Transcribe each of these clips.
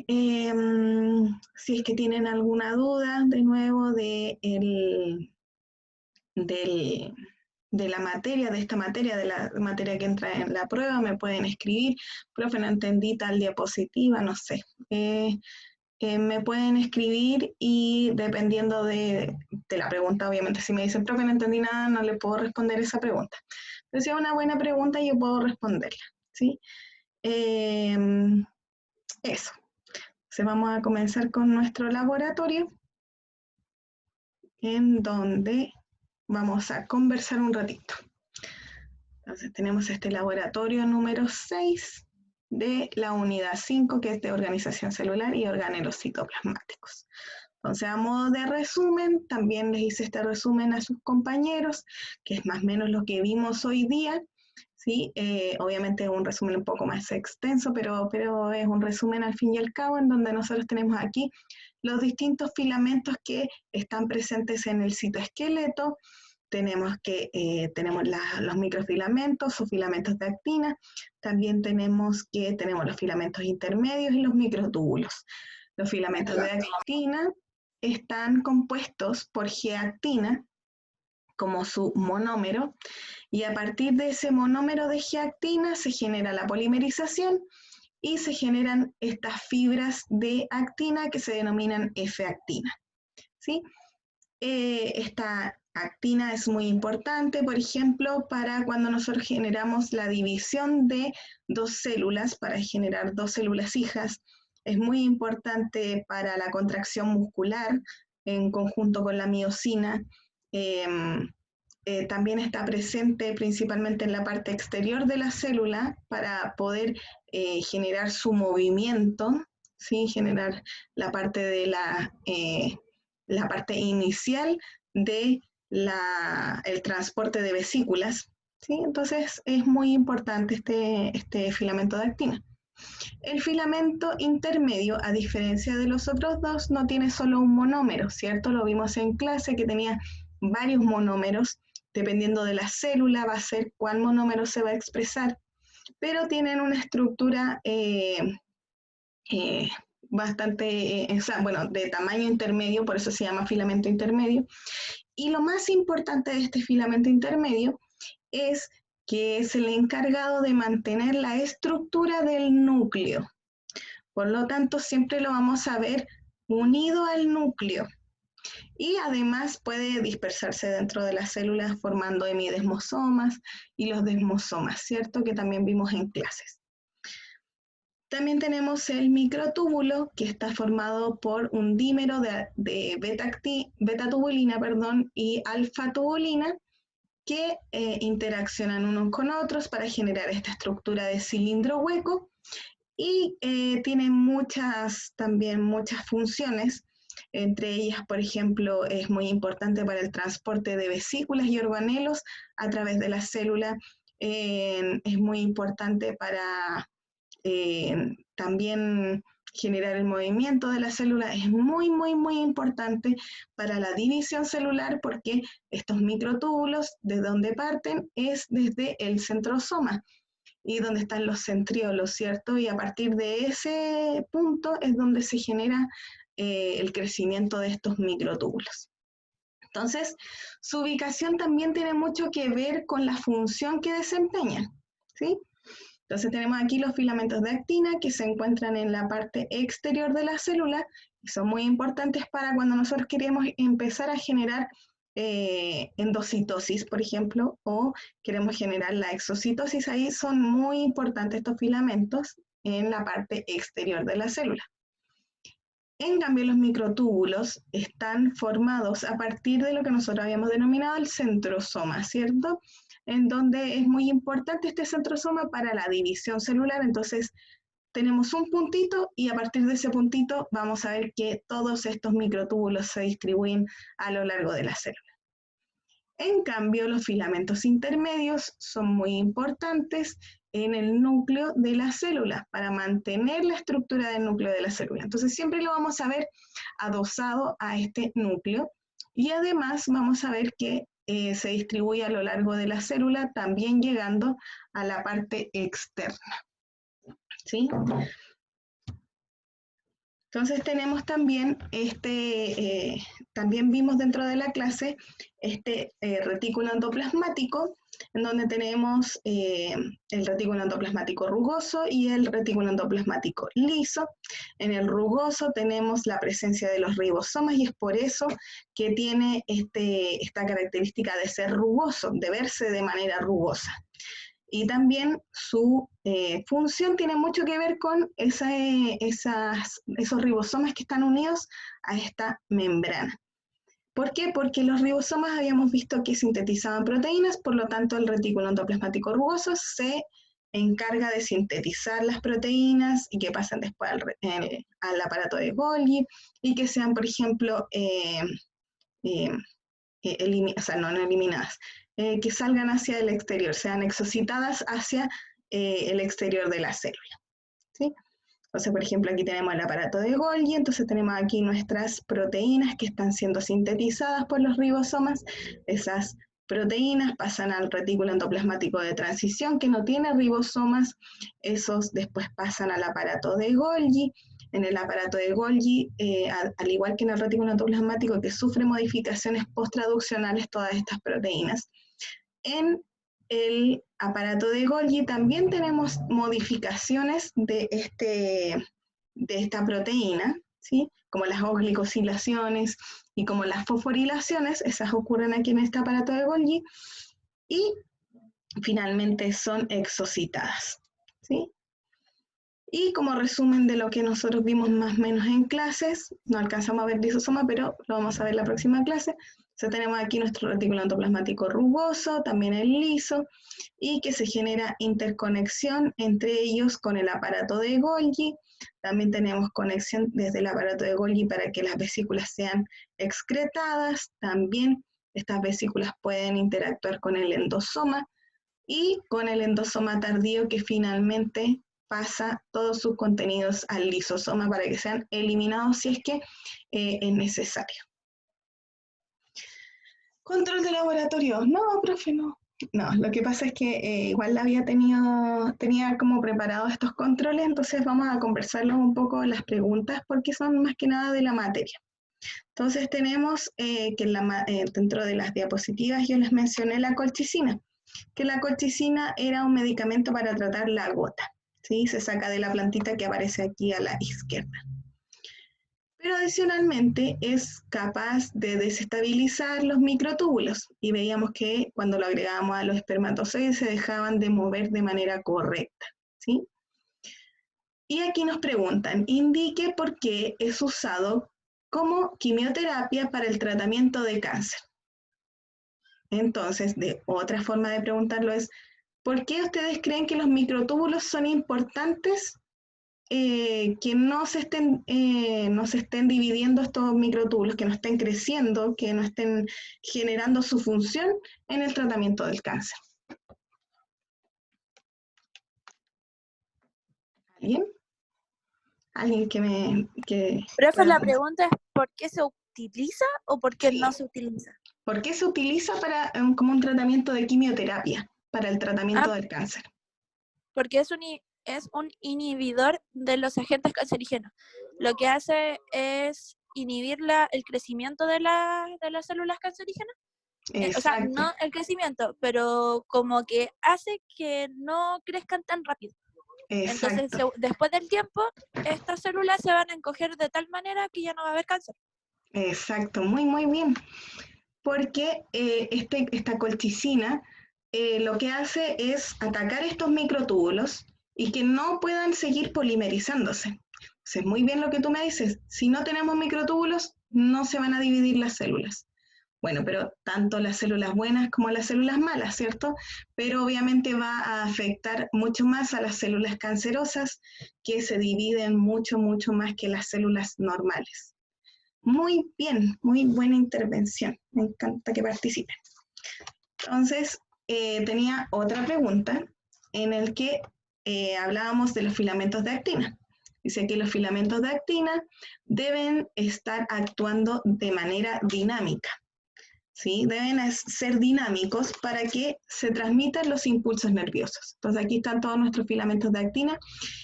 si es que tienen alguna duda de nuevo de la materia, de esta materia, de la materia que entra en la prueba, me pueden escribir, profe, no entendí tal diapositiva, no sé. Me pueden escribir y dependiendo de la pregunta, obviamente si me dicen, profe, no entendí nada, no le puedo responder esa pregunta. Pero si es una buena pregunta, yo puedo responderla, ¿sí? Eso. Entonces vamos a comenzar con nuestro laboratorio, en donde vamos a conversar un ratito. Entonces tenemos este laboratorio número 6 de la unidad 5, que es de organización celular y organelos citoplasmáticos. Entonces, a modo de resumen, también les hice este resumen a sus compañeros, que es más o menos lo que vimos hoy día, ¿sí? Obviamente es un resumen un poco más extenso, pero es un resumen al fin y al cabo, en donde nosotros tenemos aquí los distintos filamentos que están presentes en el citoesqueleto. Tenemos los microfilamentos o filamentos de actina, también tenemos los filamentos intermedios y los microtúbulos. Los filamentos de actina están compuestos por G-actina como su monómero, y a partir de ese monómero de G-actina se genera la polimerización y se generan estas fibras de actina que se denominan F-actina, ¿sí? Esta actina es muy importante, por ejemplo, para cuando nosotros generamos la división de dos células, para generar dos células hijas. Es muy importante para la contracción muscular en conjunto con la miosina. También está presente principalmente en la parte exterior de la célula para poder generar su movimiento, ¿sí? Generar la parte de la parte inicial de el transporte de vesículas, ¿sí? Entonces es muy importante este filamento de actina. El filamento intermedio, a diferencia de los otros dos, no tiene solo un monómero, ¿cierto? Lo vimos en clase que tenía varios monómeros. Dependiendo de la célula va a ser cuál monómero se va a expresar, pero tienen una estructura bastante, de tamaño intermedio, por eso se llama filamento intermedio. Y lo más importante de este filamento intermedio es que es el encargado de mantener la estructura del núcleo. Por lo tanto, siempre lo vamos a ver unido al núcleo. Y además puede dispersarse dentro de las células formando hemidesmosomas y los desmosomas, ¿cierto? Que también vimos en clases. También tenemos el microtúbulo, que está formado por un dímero de beta-tubulina, y alfa-tubulina, que interaccionan unos con otros para generar esta estructura de cilindro hueco, y tienen también muchas funciones. Entre ellas, por ejemplo, es muy importante para el transporte de vesículas y organelos a través de la célula. Es muy importante para también generar el movimiento de la célula. Es muy, muy, muy importante para la división celular, porque estos microtúbulos, de donde parten, es desde el centrosoma y donde están los centriolos, ¿cierto? Y a partir de ese punto es donde se genera el crecimiento de estos microtúbulos. Entonces, su ubicación también tiene mucho que ver con la función que desempeñan, ¿sí? Entonces tenemos aquí los filamentos de actina que se encuentran en la parte exterior de la célula y son muy importantes para cuando nosotros queremos empezar a generar endocitosis, por ejemplo, o queremos generar la exocitosis. Ahí son muy importantes estos filamentos en la parte exterior de la célula. En cambio, los microtúbulos están formados a partir de lo que nosotros habíamos denominado el centrosoma, ¿cierto? En donde es muy importante este centrosoma para la división celular. Entonces, tenemos un puntito y a partir de ese puntito vamos a ver que todos estos microtúbulos se distribuyen a lo largo de la célula. En cambio, los filamentos intermedios son muy importantes en el núcleo de la célula para mantener la estructura del núcleo de la célula. Entonces siempre lo vamos a ver adosado a este núcleo y además vamos a ver que se distribuye a lo largo de la célula, también llegando a la parte externa, ¿sí? Entonces tenemos también también vimos dentro de la clase retículo endoplasmático, en donde tenemos el retículo endoplasmático rugoso y el retículo endoplasmático liso. En el rugoso tenemos la presencia de los ribosomas y es por eso que tiene esta característica de ser rugoso, de verse de manera rugosa. Y también su función tiene mucho que ver con esos ribosomas que están unidos a esta membrana. ¿Por qué? Porque los ribosomas habíamos visto que sintetizaban proteínas, por lo tanto el retículo endoplasmático rugoso se encarga de sintetizar las proteínas y que pasen después al aparato de Golgi y que sean, por ejemplo, no eliminadas, que salgan hacia el exterior, sean exocitadas hacia el exterior de la célula, ¿sí? Entonces, por ejemplo, aquí tenemos el aparato de Golgi, entonces tenemos aquí nuestras proteínas que están siendo sintetizadas por los ribosomas. Esas proteínas pasan al retículo endoplasmático de transición que no tiene ribosomas, esos después pasan al aparato de Golgi. En el aparato de Golgi, al igual que en el retículo endoplasmático que sufre modificaciones posttraduccionales todas estas proteínas. En el aparato de Golgi también tenemos modificaciones de esta proteína, ¿sí? Como las oglicosilaciones y como las fosforilaciones, esas ocurren aquí en este aparato de Golgi, y finalmente son exocitadas, ¿sí? Y como resumen de lo que nosotros vimos más o menos en clases, no alcanzamos a ver lisosoma, pero lo vamos a ver en la próxima clase. Entonces tenemos aquí nuestro retículo endoplasmático rugoso, también el liso, y que se genera interconexión entre ellos con el aparato de Golgi. También tenemos conexión desde el aparato de Golgi para que las vesículas sean excretadas. También estas vesículas pueden interactuar con el endosoma y con el endosoma tardío que finalmente pasa todos sus contenidos al lisosoma para que sean eliminados si es que es necesario. Control de laboratorio. No, profe, no. No, lo que pasa es que igual tenía como preparados estos controles, entonces vamos a conversarlos un poco las preguntas porque son más que nada de la materia. Entonces tenemos que dentro de las diapositivas yo les mencioné la colchicina, que la colchicina era un medicamento para tratar la gota, ¿sí? Se saca de la plantita que aparece aquí a la izquierda. Pero adicionalmente es capaz de desestabilizar los microtúbulos y veíamos que cuando lo agregábamos a los espermatozoides se dejaban de mover de manera correcta, ¿sí? Y aquí nos preguntan, indique por qué es usado como quimioterapia para el tratamiento de cáncer. Entonces, de otra forma de preguntarlo es, ¿por qué ustedes creen que los microtúbulos son importantes? Que no se estén dividiendo estos microtúbulos, que no estén creciendo, que no estén generando su función en el tratamiento del cáncer. ¿Alguien? ¿Alguien Profe, la pregunta es ¿por qué se utiliza o por qué no se utiliza? ¿Por qué se utiliza como un tratamiento de quimioterapia para el tratamiento del cáncer? Porque es un inhibidor de los agentes cancerígenos. Lo que hace es inhibir el crecimiento de las células cancerígenas. O sea, no el crecimiento, pero como que hace que no crezcan tan rápido. Exacto. Entonces, después del tiempo, estas células se van a encoger de tal manera que ya no va a haber cáncer. Exacto, muy, muy bien. Porque esta colchicina lo que hace es atacar estos microtúbulos y que no puedan seguir polimerizándose. Entonces, muy bien lo que tú me dices, si no tenemos microtúbulos, no se van a dividir las células. Bueno, pero tanto las células buenas como las células malas, ¿cierto? Pero obviamente va a afectar mucho más a las células cancerosas, que se dividen mucho, mucho más que las células normales. Muy bien, muy buena intervención. Me encanta que participen. Entonces, tenía otra pregunta en el que hablábamos de los filamentos de actina. Dice que los filamentos de actina deben estar actuando de manera dinámica. ¿sí? Deben ser dinámicos para que se transmitan los impulsos nerviosos. Entonces aquí están todos nuestros filamentos de actina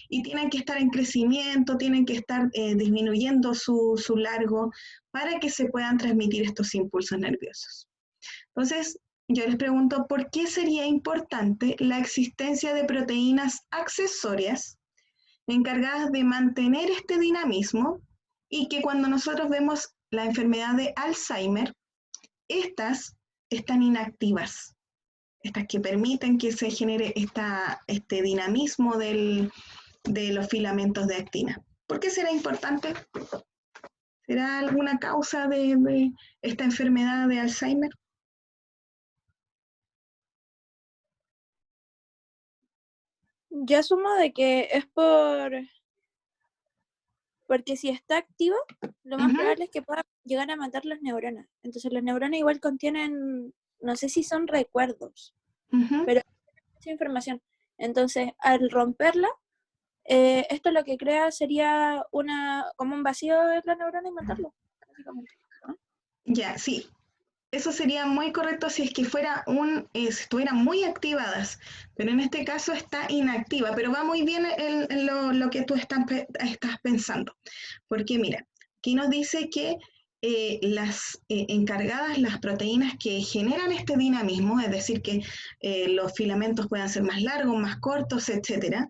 y tienen que estar en crecimiento, tienen que estar disminuyendo su largo para que se puedan transmitir estos impulsos nerviosos. Entonces, yo les pregunto, ¿por qué sería importante la existencia de proteínas accesorias encargadas de mantener este dinamismo y que cuando nosotros vemos la enfermedad de Alzheimer, estas están inactivas, estas que permiten que se genere este dinamismo de los filamentos de actina? ¿Por qué será importante? ¿Será alguna causa de esta enfermedad de Alzheimer? Yo asumo de que es porque si está activo, lo más probable es que pueda llegar a matar las neuronas. Entonces las neuronas igual contienen, no sé si son recuerdos, pero mucha información. Entonces, al romperla, esto lo que crea sería como un vacío en la neurona y matarlo, básicamente, ¿no? Ya, sí. Eso sería muy correcto si es que si estuvieran muy activadas, pero en este caso está inactiva, pero va muy bien en lo que tú estás pensando, porque mira, aquí nos dice que las encargadas, las proteínas que generan este dinamismo, es decir, que los filamentos puedan ser más largos, más cortos, etcétera,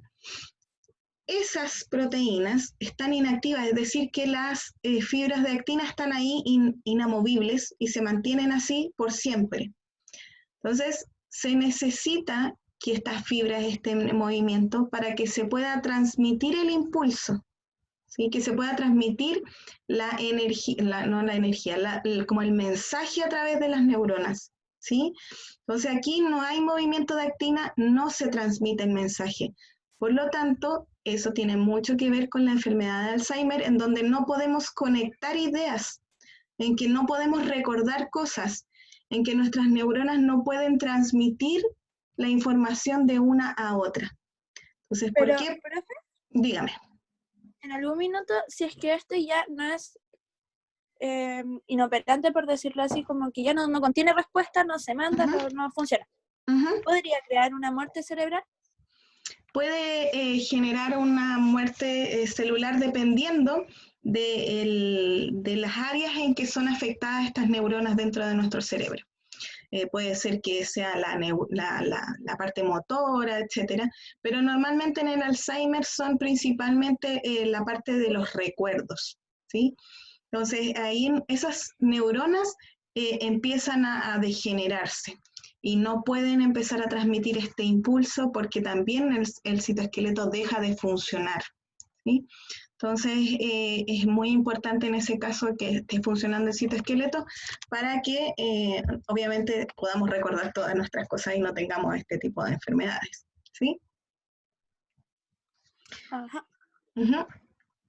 esas proteínas están inactivas, es decir, que las fibras de actina están ahí inamovibles y se mantienen así por siempre. Entonces, se necesita que estas fibras estén en movimiento para que se pueda transmitir el impulso, ¿sí? Que se pueda transmitir la energía, no la energía, como el mensaje a través de las neuronas, ¿sí? Entonces aquí no hay movimiento de actina, no se transmite el mensaje. Por lo tanto, eso tiene mucho que ver con la enfermedad de Alzheimer, en donde no podemos conectar ideas, en que no podemos recordar cosas, en que nuestras neuronas no pueden transmitir la información de una a otra. Entonces, ¿por qué? Profe, Dígame. en algún minuto, si es que esto ya no es inoperante, por decirlo así, como que ya no contiene respuesta, no se manda, no funciona, ¿podría crear una muerte cerebral? Puede generar una muerte celular dependiendo de las áreas en que son afectadas estas neuronas dentro de nuestro cerebro. Puede ser que sea la parte motora, etcétera, pero normalmente en el Alzheimer son principalmente la parte de los recuerdos, ¿sí? Entonces ahí esas neuronas empiezan a degenerarse y no pueden empezar a transmitir este impulso porque también el citoesqueleto deja de funcionar, ¿sí? Entonces es muy importante en ese caso que esté funcionando el citoesqueleto para que obviamente podamos recordar todas nuestras cosas y no tengamos este tipo de enfermedades, ¿sí? Ajá.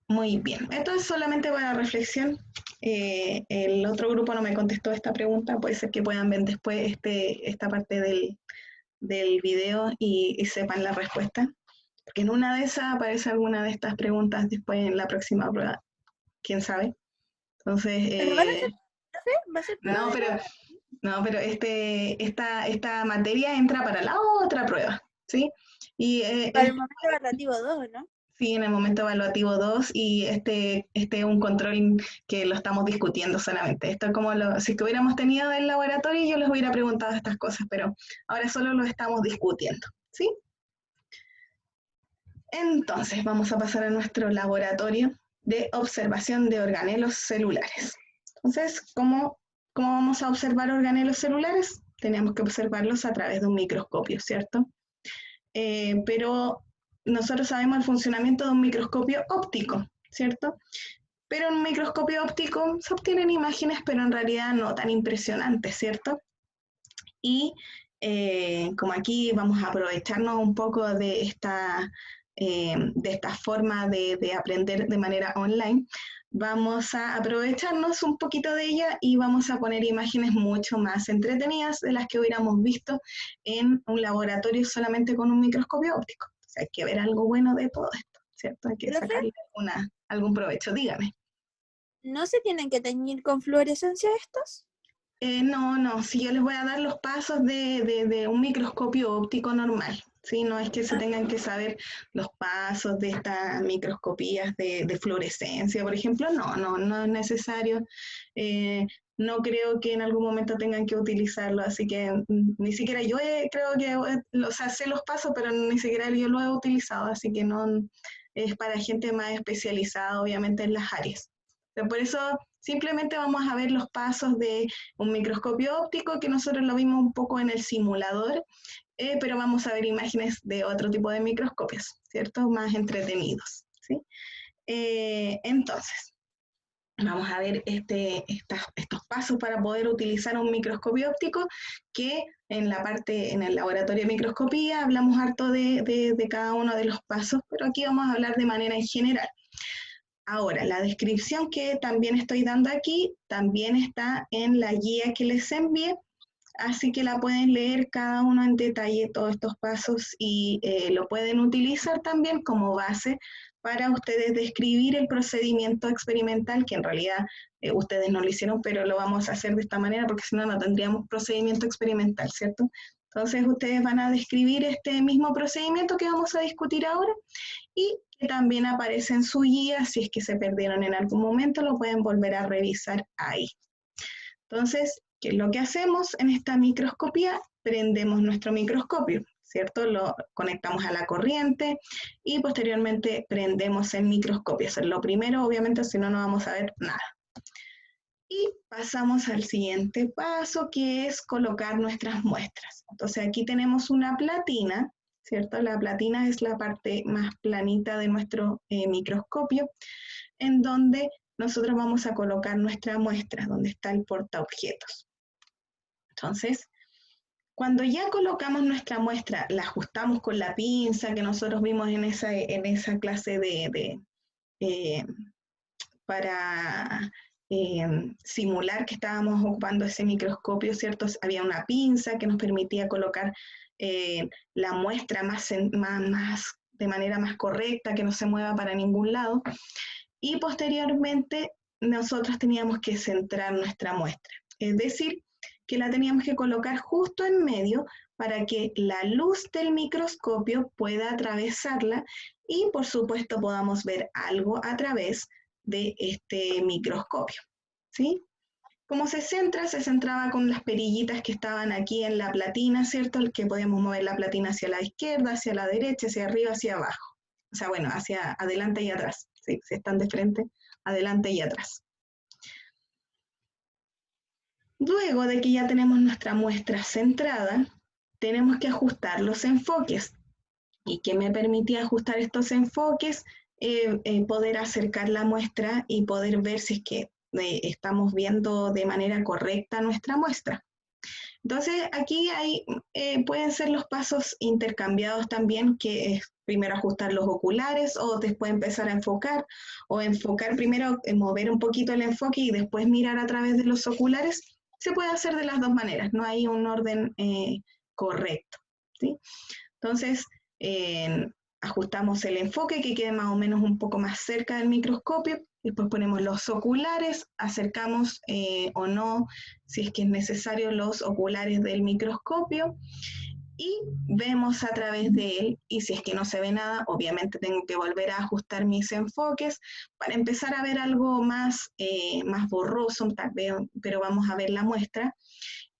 Muy bien, esto es solamente para reflexión. El otro grupo no me contestó esta pregunta, puede ser que puedan ver después esta parte del video y sepan la respuesta, porque en una de esas aparece alguna de estas preguntas después en la próxima prueba, quién sabe. Entonces, ¿Pero van a ser, profe? ¿Va a ser prueba no, de pero, la...? no, pero esta materia entra para la otra prueba, ¿sí? Y Para el momento evaluativo 2, ¿no? sí, en el momento evaluativo 2 y este es un control que lo estamos discutiendo solamente. Esto es como si que hubiéramos tenido el laboratorio yo les hubiera preguntado estas cosas, pero ahora solo lo estamos discutiendo, ¿sí? Entonces vamos a pasar a nuestro laboratorio de observación de organelos celulares. Entonces, ¿cómo vamos a observar organelos celulares? Tenemos que observarlos a través de un microscopio, ¿cierto? Pero nosotros sabemos el funcionamiento de un microscopio óptico, ¿cierto? Pero en un microscopio óptico se obtienen imágenes, pero en realidad no tan impresionantes, ¿cierto? Y como aquí vamos a aprovecharnos un poco de esta forma de aprender de manera online, vamos a aprovecharnos un poquito de ella y vamos a poner imágenes mucho más entretenidas de las que hubiéramos visto en un laboratorio solamente con un microscopio óptico. O sea, hay que ver algo bueno de todo esto, ¿cierto? Hay que ¿Profe? sacarle algún provecho, dígame. ¿No se tienen que teñir con fluorescencia estos? No, si yo les voy a dar los pasos de un microscopio óptico normal, ¿sí? No es que se tengan que saber los pasos de estas microscopías de fluorescencia, por ejemplo, no es necesario. Eh, no creo que en algún momento tengan que utilizarlo, así que ni siquiera yo creo que, o sea, sé los pasos, pero ni siquiera yo lo he utilizado, así que no es para gente más especializada, obviamente, en las áreas. Pero por eso simplemente vamos a ver los pasos de un microscopio óptico, que nosotros lo vimos un poco en el simulador, pero vamos a ver imágenes de otro tipo de microscopios, ¿cierto? Más entretenidos, ¿sí? Entonces, vamos a ver estos pasos para poder utilizar un microscopio óptico, que en el laboratorio de microscopía hablamos harto de cada uno de los pasos, pero aquí vamos a hablar de manera en general. Ahora, la descripción que también estoy dando aquí también está en la guía que les envié, así que la pueden leer cada uno en detalle, todos estos pasos, y lo pueden utilizar también como base para ustedes describir el procedimiento experimental, que en realidad ustedes no lo hicieron, pero lo vamos a hacer de esta manera porque si no, no tendríamos procedimiento experimental, ¿cierto? Entonces ustedes van a describir este mismo procedimiento que vamos a discutir ahora y que también aparece en su guía. Si es que se perdieron en algún momento, lo pueden volver a revisar ahí. Entonces, ¿qué es lo que hacemos en esta microscopía? Prendemos nuestro microscopio, ¿cierto? Lo conectamos a la corriente y posteriormente prendemos el microscopio. Eso es lo primero, obviamente, si no, no vamos a ver nada. Y pasamos al siguiente paso, que es colocar nuestras muestras. Entonces, aquí tenemos una platina, ¿cierto? La platina es la parte más planita de nuestro microscopio, en donde nosotros vamos a colocar nuestra muestra, donde está el portaobjetos. Entonces, cuando ya colocamos nuestra muestra, la ajustamos con la pinza que nosotros vimos en esa clase para simular que estábamos ocupando ese microscopio, ¿cierto? Había una pinza que nos permitía colocar la muestra de manera más correcta, que no se mueva para ningún lado. Y posteriormente nosotros teníamos que centrar nuestra muestra, es decir, que la teníamos que colocar justo en medio para que la luz del microscopio pueda atravesarla y por supuesto podamos ver algo a través de este microscopio, ¿sí? Como se centraba con las perillitas que estaban aquí en la platina, ¿cierto? El que podíamos mover la platina hacia la izquierda, hacia la derecha, hacia arriba, hacia abajo. O sea, bueno, hacia adelante y atrás, ¿sí? Si están de frente, adelante y atrás. Luego de que ya tenemos nuestra muestra centrada, tenemos que ajustar los enfoques. ¿Y qué me permitía ajustar estos enfoques? Poder acercar la muestra y poder ver si es que estamos viendo de manera correcta nuestra muestra. Entonces, aquí pueden ser los pasos intercambiados también, que es primero ajustar los oculares o después empezar a enfocar, o enfocar primero, mover un poquito el enfoque y después mirar a través de los oculares. Se puede hacer de las dos maneras, no hay un orden correcto, ¿sí? Entonces, ajustamos el enfoque que quede más o menos un poco más cerca del microscopio, después ponemos los oculares, acercamos o no, si es que es necesario, los oculares del microscopio y vemos a través de él, y si es que no se ve nada, obviamente tengo que volver a ajustar mis enfoques para empezar a ver algo más borroso, pero vamos a ver la muestra.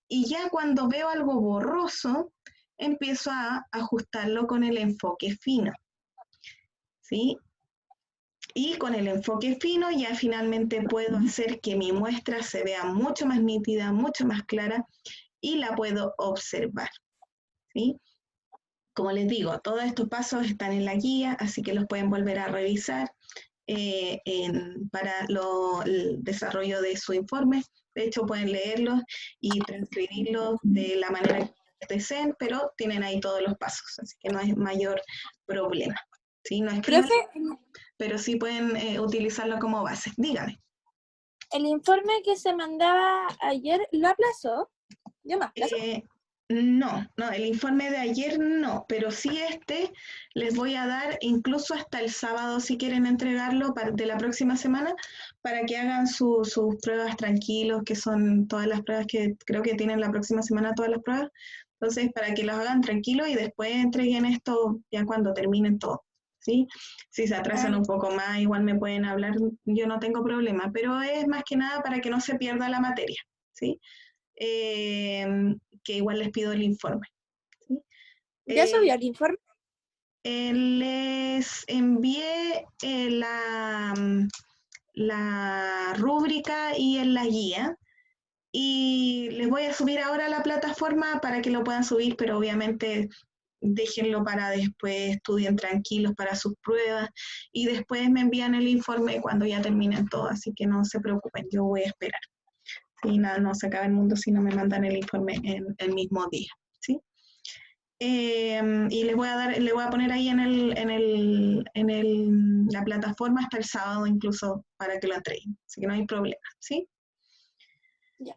Y ya cuando veo algo borroso, empiezo a ajustarlo con el enfoque fino, ¿sí? Y con el enfoque fino ya finalmente puedo hacer que mi muestra se vea mucho más nítida, mucho más clara y la puedo observar, ¿sí? Como les digo, todos estos pasos están en la guía, así que los pueden volver a revisar para el desarrollo de su informe. De hecho, pueden leerlos y transcribirlos de la manera que deseen, pero tienen ahí todos los pasos, así que no hay mayor problema. ¿Sí? No escriban, pero sí pueden utilizarlo como base. Dígame. ¿El informe que se mandaba ayer lo aplazó? Yo me aplazo. No, el informe de ayer no, pero sí les voy a dar incluso hasta el sábado si quieren entregarlo de la próxima semana para que hagan sus pruebas tranquilos, que son todas las pruebas que creo que tienen la próxima semana todas las pruebas. Entonces, para que los hagan tranquilos y después entreguen esto ya cuando terminen todo, ¿sí? Si se atrasan un poco más, igual me pueden hablar, yo no tengo problema, pero es más que nada para que no se pierda la materia, ¿sí? Que igual les pido el informe. ¿Sí? ¿Ya subió el informe? Les envié la rúbrica y en la guía y les voy a subir ahora a la plataforma para que lo puedan subir, pero obviamente déjenlo para después, estudien tranquilos para sus pruebas y después me envían el informe cuando ya terminen todo, así que no se preocupen, yo voy a esperar. Y nada, no se acaba el mundo si no me mandan el informe en el mismo día, ¿sí? Y les voy a poner ahí en la plataforma hasta el sábado incluso para que lo entreguen, así que no hay problema, ¿sí? Ya.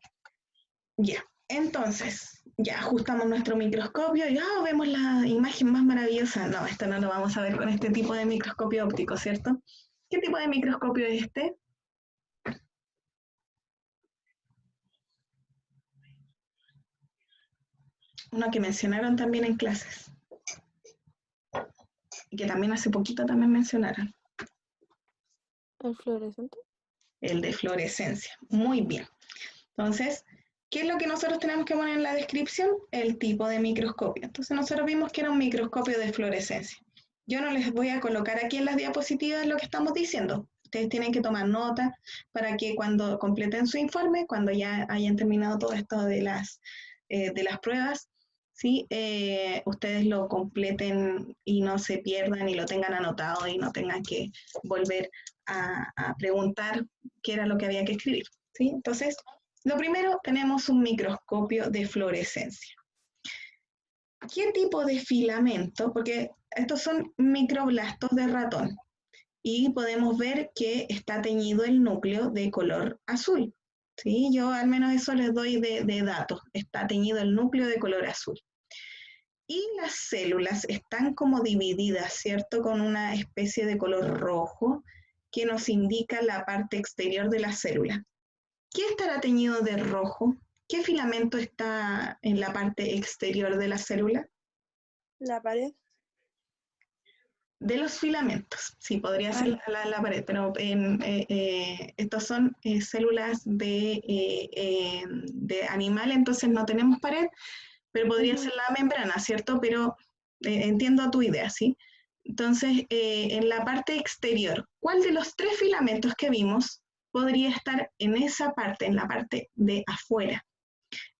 Ya, entonces, ya ajustamos nuestro microscopio y vemos la imagen más maravillosa. No, esto no lo vamos a ver con este tipo de microscopio óptico, ¿cierto? ¿Qué tipo de microscopio es este? Uno que mencionaron también en clases. Y que también hace poquito también mencionaron. ¿El fluorescente? El de fluorescencia. Muy bien. Entonces, ¿qué es lo que nosotros tenemos que poner en la descripción? El tipo de microscopio. Entonces nosotros vimos que era un microscopio de fluorescencia. Yo no les voy a colocar aquí en las diapositivas lo que estamos diciendo. Ustedes tienen que tomar nota para que cuando completen su informe, cuando ya hayan terminado todo esto de las pruebas, ¿sí? Ustedes lo completen y no se pierdan y lo tengan anotado y no tengan que volver a preguntar qué era lo que había que escribir, ¿sí? Entonces, lo primero, tenemos un microscopio de fluorescencia. ¿Qué tipo de filamento? Porque estos son microblastos de ratón y podemos ver que está teñido el núcleo de color azul. ¿Sí? Yo al menos eso les doy de datos. Está teñido el núcleo de color azul. Y las células están como divididas, ¿cierto? Con una especie de color rojo que nos indica la parte exterior de la célula. ¿Qué estará teñido de rojo? ¿Qué filamento está en la parte exterior de la célula? La pared. De los filamentos, sí, podría ser la pared, pero estos son células de animal, entonces no tenemos pared, pero podría ser la membrana, ¿cierto? Pero entiendo tu idea, ¿sí? Entonces, en la parte exterior, ¿cuál de los tres filamentos que vimos podría estar en esa parte, en la parte de afuera?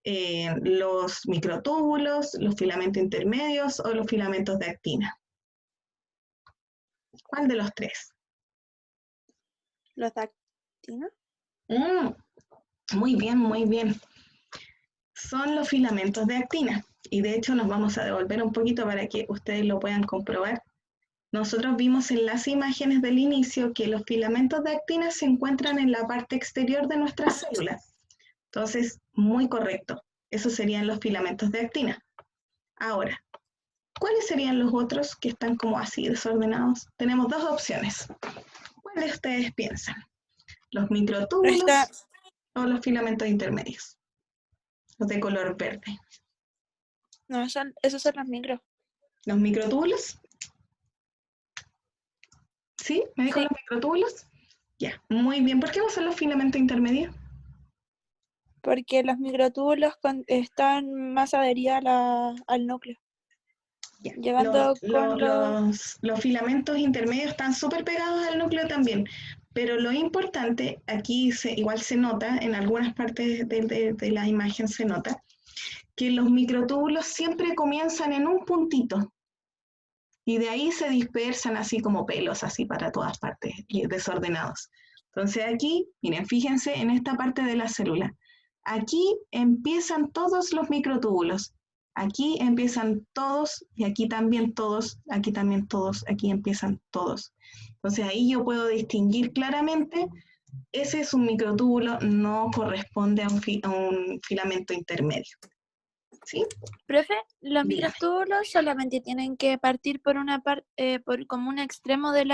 ¿Los microtúbulos, los filamentos intermedios o los filamentos de actina? ¿Cuál de los tres? ¿Los de actina? Muy bien, muy bien. Son los filamentos de actina. Y de hecho nos vamos a devolver un poquito para que ustedes lo puedan comprobar. Nosotros vimos en las imágenes del inicio que los filamentos de actina se encuentran en la parte exterior de nuestras células. Entonces, muy correcto. Esos serían los filamentos de actina. Ahora, ¿cuáles serían los otros que están como así desordenados? Tenemos dos opciones. ¿Cuáles ustedes piensan? ¿Los microtúbulos o los filamentos intermedios? Los de color verde. No, esos son los micros. ¿Los microtúbulos? ¿Sí? ¿Me dijo los microtúbulos? Ya, muy bien. ¿Por qué no son los filamentos intermedios? Porque los microtúbulos están más adheridos al núcleo. Ya. Llegando con los filamentos intermedios están súper pegados al núcleo también, pero lo importante, aquí igual se nota, en algunas partes de la imagen se nota, que los microtúbulos siempre comienzan en un puntito y de ahí se dispersan así como pelos, así para todas partes, y desordenados. Entonces aquí, miren, fíjense en esta parte de la célula. Aquí empiezan todos los microtúbulos. Aquí empiezan todos y aquí también todos, aquí también todos, aquí empiezan todos. Entonces ahí yo puedo distinguir claramente, ese es un microtúbulo, no corresponde a un filamento intermedio. ¿Sí? Profe, los Dígame. microtúbulos solamente tienen que partir por una parte, por como un extremo del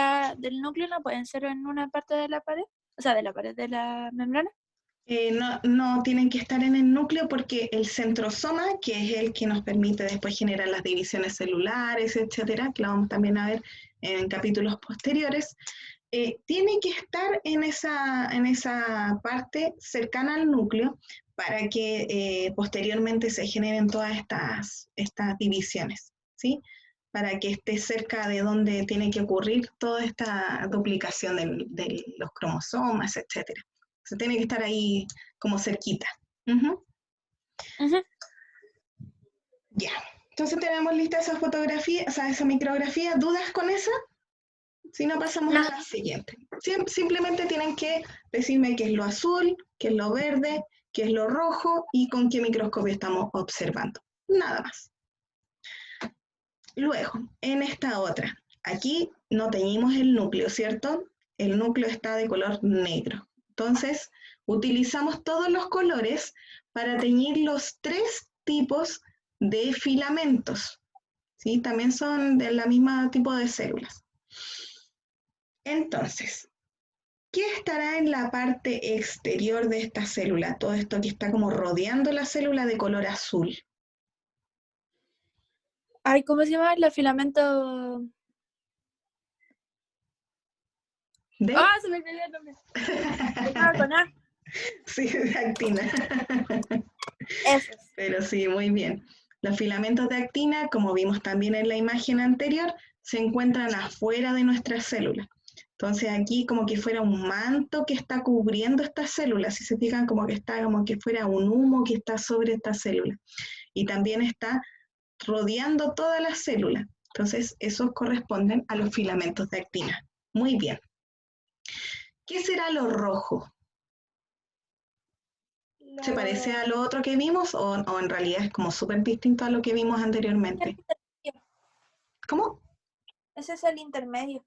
núcleo, no pueden ser en una parte de la pared, o sea, de la pared de la membrana. No tienen que estar en el núcleo porque el centrosoma, que es el que nos permite después generar las divisiones celulares, etcétera, que lo vamos también a ver en capítulos posteriores, tiene que estar en esa parte cercana al núcleo para que posteriormente se generen todas estas divisiones, ¿sí? Para que esté cerca de donde tiene que ocurrir toda esta duplicación de los cromosomas, etcétera. Se tiene que estar ahí como cerquita. Uh-huh. Ujú. Ya. Entonces tenemos lista esa fotografía, o sea, esa micrografía. ¿Dudas con esa? Si no, pasamos No, a la siguiente. Simplemente tienen que decirme qué es lo azul, qué es lo verde, qué es lo rojo y con qué microscopio estamos observando. Nada más. Luego, en esta otra, aquí no teñimos el núcleo, ¿cierto? El núcleo está de color negro. Entonces, utilizamos todos los colores para teñir los 3 tipos de filamentos, ¿sí? También son del mismo tipo de células. Entonces, ¿qué estará en la parte exterior de esta célula? Todo esto que está como rodeando la célula de color azul. ay, ¿cómo se llama? El filamento. ¿De? ¡Ah, se me olvidó el nombre! Terminaba con A. Sí, de actina. Esos. Pero sí, muy bien. Los filamentos de actina, como vimos también en la imagen anterior, se encuentran afuera de nuestras células. Entonces aquí como que fuera un manto que está cubriendo estas células, si se fijan como que está como que fuera un humo que está sobre esta célula. Y también está rodeando todas las células. Entonces esos corresponden a los filamentos de actina. Muy bien. ¿Qué será lo rojo? ¿Se parece a lo otro que vimos o en realidad es como súper distinto a lo que vimos anteriormente? ¿Cómo? Ese es el intermedio.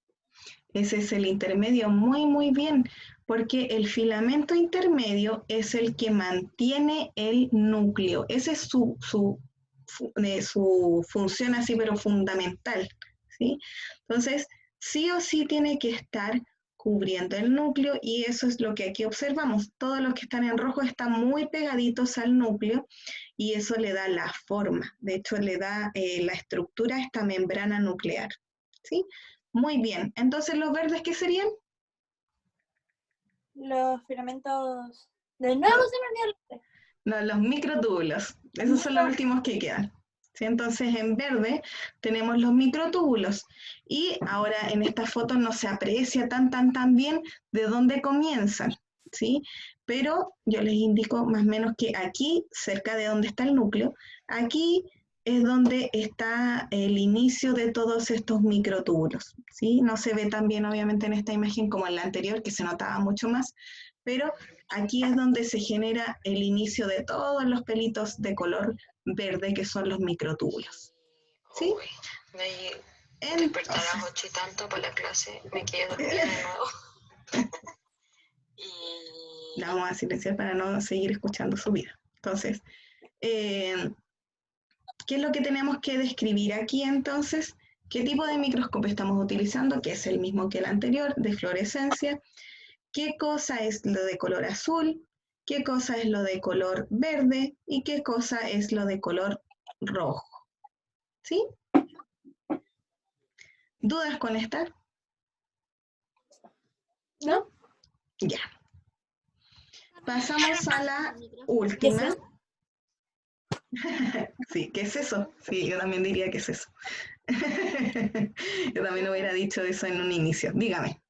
Ese es el intermedio, muy, muy bien, porque el filamento intermedio es el que mantiene el núcleo. Esa es su función así, pero fundamental, ¿sí? Entonces, sí o sí tiene que estar cubriendo el núcleo y eso es lo que aquí observamos. Todos los que están en rojo están muy pegaditos al núcleo y eso le da la forma, de hecho le da la estructura a esta membrana nuclear, ¿sí? Muy bien. Entonces, ¿los verdes qué serían? Los filamentos. De nuevo se me olvidó el nombre. No, los microtúbulos. Esos son los últimos que quedan. ¿Sí? Entonces, en verde tenemos los microtúbulos. Y ahora en esta foto no se aprecia tan bien de dónde comienzan, ¿sí? Pero yo les indico más o menos que aquí, cerca de donde está el núcleo, aquí es donde está el inicio de todos estos microtúbulos, ¿sí? No se ve tan bien obviamente en esta imagen como en la anterior, que se notaba mucho más, pero aquí es donde se genera el inicio de todos los pelitos de color verde que son los microtúbulos. ¿Sí? Uy, me desperté a las 8 y tanto para la clase, me quedé dormida de nuevo. La vamos a silenciar para no seguir escuchando su vida. Entonces, ¿qué es lo que tenemos que describir aquí entonces? ¿Qué tipo de microscopio estamos utilizando? Que es el mismo que el anterior, de fluorescencia. ¿Qué cosa es lo de color azul? ¿Qué cosa es lo de color verde? ¿Y qué cosa es lo de color rojo? ¿Sí? ¿Dudas con esta? ¿No? Ya. Pasamos a la última. Sí, ¿qué es eso? Sí, yo también diría que es eso. Yo también hubiera dicho eso en un inicio. Dígame.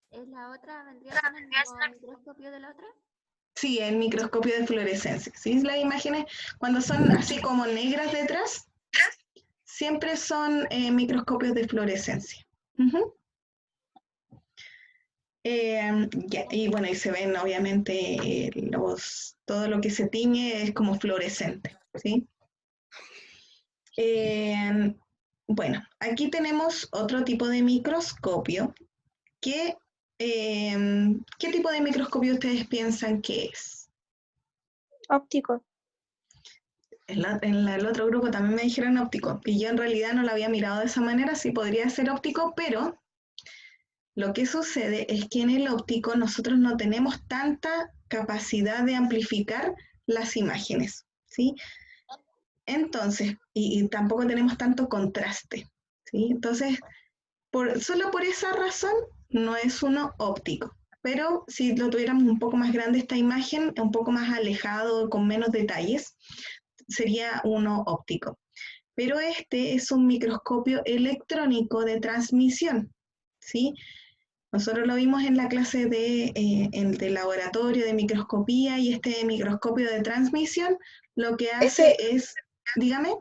¿Es la otra? ¿Vendría siendo el mismo microscopio de la otra? Sí, el microscopio de fluorescencia. ¿Sí? Las imágenes, cuando son así como negras detrás, siempre son microscopios de fluorescencia. Uh-huh. Y bueno, y se ven obviamente todo lo que se tiñe es como fluorescente, ¿sí? Bueno, aquí tenemos otro tipo de microscopio. ¿Qué tipo de microscopio ustedes piensan que es? Óptico. el otro grupo también me dijeron óptico, y yo en realidad no lo había mirado de esa manera, sí podría ser óptico, pero lo que sucede es que en el óptico nosotros no tenemos tanta capacidad de amplificar las imágenes, ¿sí? Entonces, y tampoco tenemos tanto contraste, ¿sí? Entonces, solo por esa razón no es uno óptico. Pero si lo tuviéramos un poco más grande esta imagen, un poco más alejado, con menos detalles, sería uno óptico. Pero este es un microscopio electrónico de transmisión, ¿sí? Nosotros lo vimos en la clase de laboratorio de microscopía, y este microscopio de transmisión lo que hace es, dígame.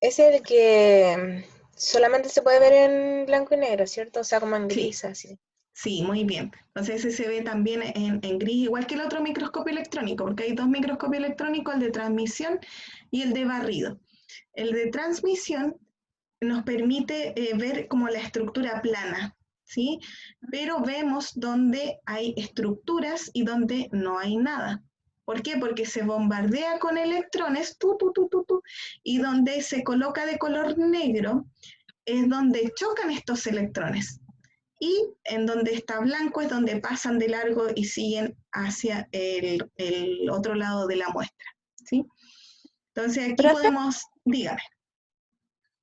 Es el que solamente se puede ver en blanco y negro, ¿cierto? O sea, como en Sí. gris, así. Sí, muy bien. Entonces ese se ve también en gris, igual que el otro microscopio electrónico, porque hay dos microscopios electrónicos, el de transmisión y el de barrido. El de transmisión nos permite ver como la estructura plana, ¿sí? Pero vemos donde hay estructuras y donde no hay nada. ¿Por qué? Porque se bombardea con electrones, y donde se coloca de color negro es donde chocan estos electrones. Y en donde está blanco es donde pasan de largo y siguen hacia el otro lado de la muestra, ¿sí? Entonces aquí Profe, podemos, dígame.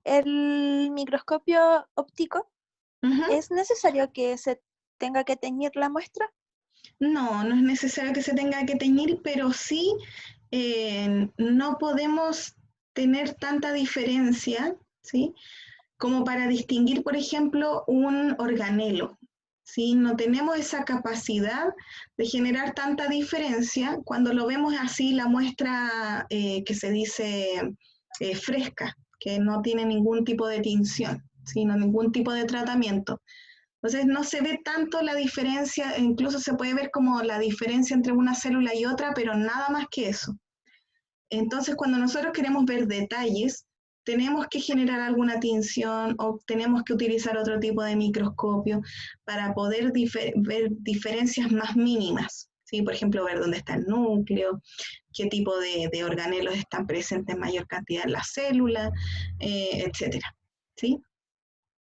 el microscopio óptico, Uh-huh. ¿es necesario que se tenga que teñir la muestra? No, no es necesario que se tenga que teñir, pero sí no podemos tener tanta diferencia, ¿sí? Como para distinguir, por ejemplo, un organelo, ¿sí? No tenemos esa capacidad de generar tanta diferencia cuando lo vemos así, la muestra que se dice fresca, que no tiene ningún tipo de tinción, ¿sí? No ningún tipo de tratamiento. Entonces no se ve tanto la diferencia, incluso se puede ver como la diferencia entre una célula y otra, pero nada más que eso. Entonces cuando nosotros queremos ver detalles, tenemos que generar alguna tinción o tenemos que utilizar otro tipo de microscopio para poder ver diferencias más mínimas, ¿sí? Por ejemplo, ver dónde está el núcleo, qué tipo de organelos están presentes en mayor cantidad en la célula, etcétera, ¿sí?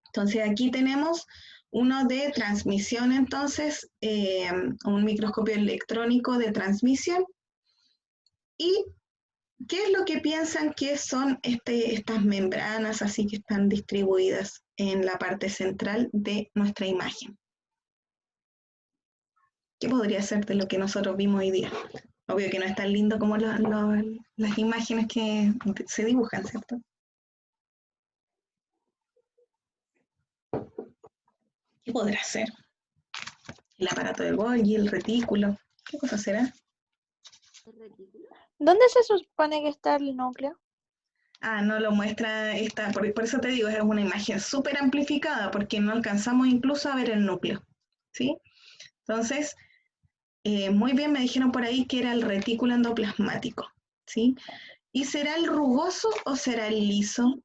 Entonces aquí tenemos uno de transmisión, entonces, un microscopio electrónico de transmisión. ¿Y qué es lo que piensan que son estas membranas así que están distribuidas en la parte central de nuestra imagen? ¿Qué podría ser de lo que nosotros vimos hoy día? Obvio que no es tan lindo como las imágenes que se dibujan, ¿cierto? ¿Qué podrá ser? El aparato de Golgi, el retículo. ¿Qué cosa será? ¿El retículo? ¿Dónde se supone que está el núcleo? Ah, no lo muestra por eso te digo, es una imagen súper amplificada, porque no alcanzamos incluso a ver el núcleo, ¿sí? Entonces, muy bien, me dijeron por ahí que era el retículo endoplasmático, ¿sí? ¿Y será el rugoso o será el liso?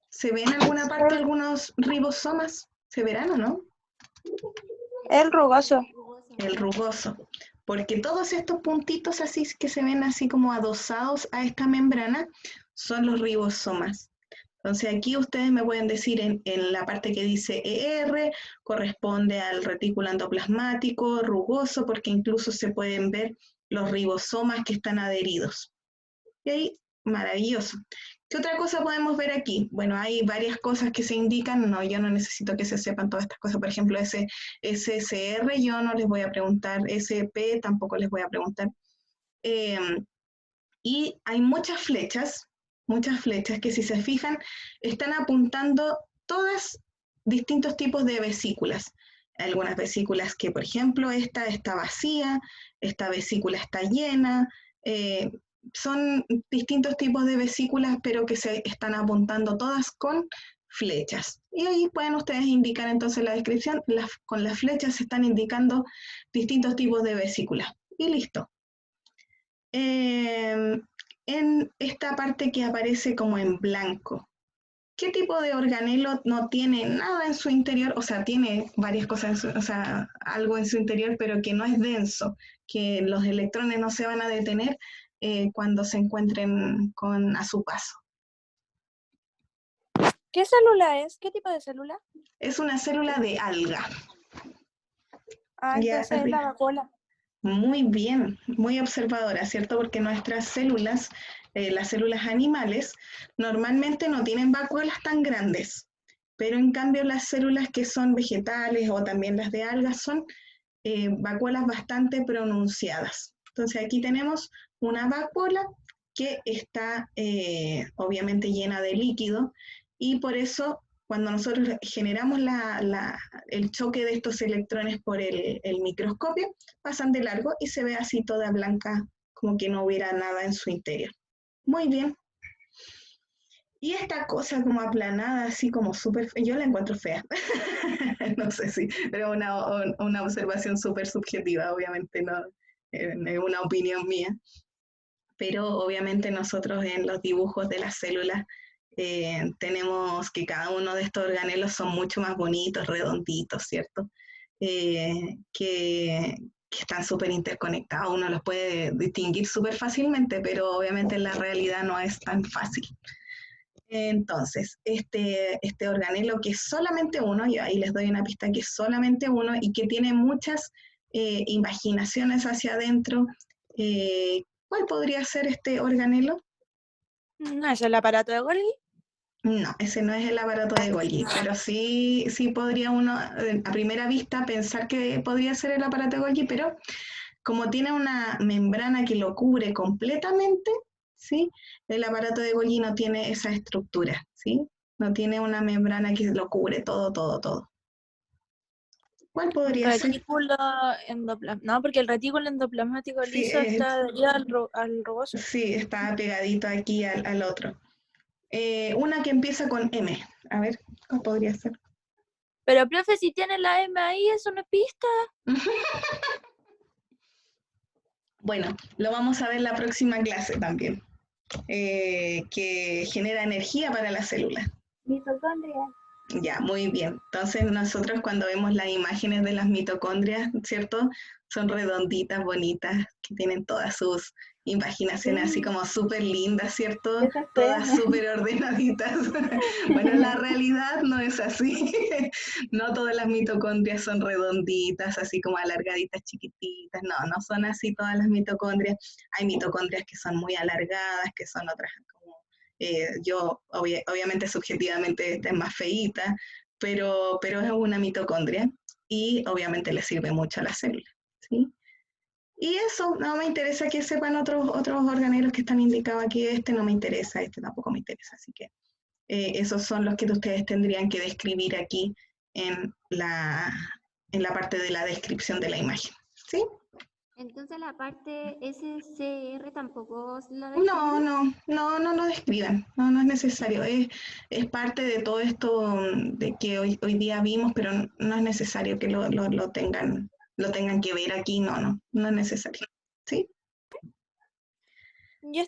¿Se ven en alguna parte algunos ribosomas? ¿Se verán o no? El rugoso. El rugoso. Porque todos estos puntitos así que se ven así como adosados a esta membrana son los ribosomas. Entonces aquí ustedes me pueden decir en la parte que dice ER, corresponde al retículo endoplasmático, rugoso, porque incluso se pueden ver los ribosomas que están adheridos. Y ahí, maravilloso. ¿Qué otra cosa podemos ver aquí? Bueno, hay varias cosas que se indican, no, yo no necesito que se sepan todas estas cosas, por ejemplo, ese SSR yo no les voy a preguntar, SP tampoco les voy a preguntar. Y hay muchas flechas que si se fijan están apuntando todas distintos tipos de vesículas. Algunas vesículas que, por ejemplo, esta está vacía, esta vesícula está llena, son distintos tipos de vesículas, pero que se están apuntando todas con flechas. Y ahí pueden ustedes indicar entonces en la descripción, con las flechas se están indicando distintos tipos de vesículas. Y listo. En esta parte que aparece como en blanco, ¿qué tipo de organelo no tiene nada en su interior? O sea, tiene varias cosas, o sea, algo en su interior, pero que no es denso, que los electrones no se van a detener cuando se encuentren a su paso. ¿Qué célula es? ¿Qué tipo de célula? Es una célula de alga. Ah, Ya, entonces es la vacuola. muy bien, muy observadora, ¿cierto? Porque nuestras células, las células animales, normalmente no tienen vacuolas tan grandes, pero en cambio las células que son vegetales o también las de algas son vacuolas bastante pronunciadas. Entonces aquí tenemos una vacuola que está obviamente llena de líquido y por eso cuando nosotros generamos el choque de estos electrones por el microscopio, pasan de largo y se ve así toda blanca, como que no hubiera nada en su interior. Muy bien. Y esta cosa como aplanada, así como súper, yo la encuentro fea. No sé si, pero una observación súper subjetiva, obviamente, no es una opinión mía. Pero obviamente nosotros en los dibujos de las células tenemos que cada uno de estos organelos son mucho más bonitos, redonditos, ¿cierto? Que están súper interconectados, uno los puede distinguir súper fácilmente, pero obviamente en la realidad no es tan fácil. Entonces, este organelo que es solamente uno, y ahí les doy una pista que es solamente uno y que tiene muchas invaginaciones hacia adentro, ¿cuál podría ser este organelo? ¿No es el aparato de Golgi? No, ese no es el aparato de Golgi, pero sí podría uno a primera vista pensar que podría ser el aparato de Golgi, pero como tiene una membrana que lo cubre completamente, ¿sí? El aparato de Golgi no tiene esa estructura, ¿sí? No tiene una membrana que lo cubre todo. ¿Cuál podría ser? Retículo endoplasmático. No, porque el retículo endoplasmático Sí, liso está adherido al rugoso. sí, está pegadito aquí al otro. Una que empieza con M. A ver, ¿cuál podría ser? Pero, profe, si tiene la M ahí, ¿eso no es pista? Bueno, lo vamos a ver en la próxima clase también, que genera energía para la célula. Mitocondria. Ya, muy bien. Entonces nosotros cuando vemos las imágenes de las mitocondrias, ¿cierto? Son redonditas, bonitas, que tienen todas sus invaginaciones así como súper lindas, ¿cierto? Esa es Todas fea. súper ordenaditas. Bueno, la realidad no es así. No todas las mitocondrias son redonditas, así como alargaditas, chiquititas. No, no son así todas las mitocondrias. Hay mitocondrias que son muy alargadas, que son otras como yo obviamente subjetivamente esta es más feíta, pero es una mitocondria y obviamente le sirve mucho a la célula, ¿sí? Y eso, no me interesa que sepan otros organelos que están indicados aquí, este no me interesa, este tampoco me interesa, así que esos son los que ustedes tendrían que describir aquí en la parte de la descripción de la imagen, ¿sí? Entonces la parte SCR tampoco la No, describen. no lo describan, no es necesario, es parte de todo esto de que hoy día vimos, pero no es necesario que lo tengan que ver aquí, no es necesario, ¿sí? ¿Y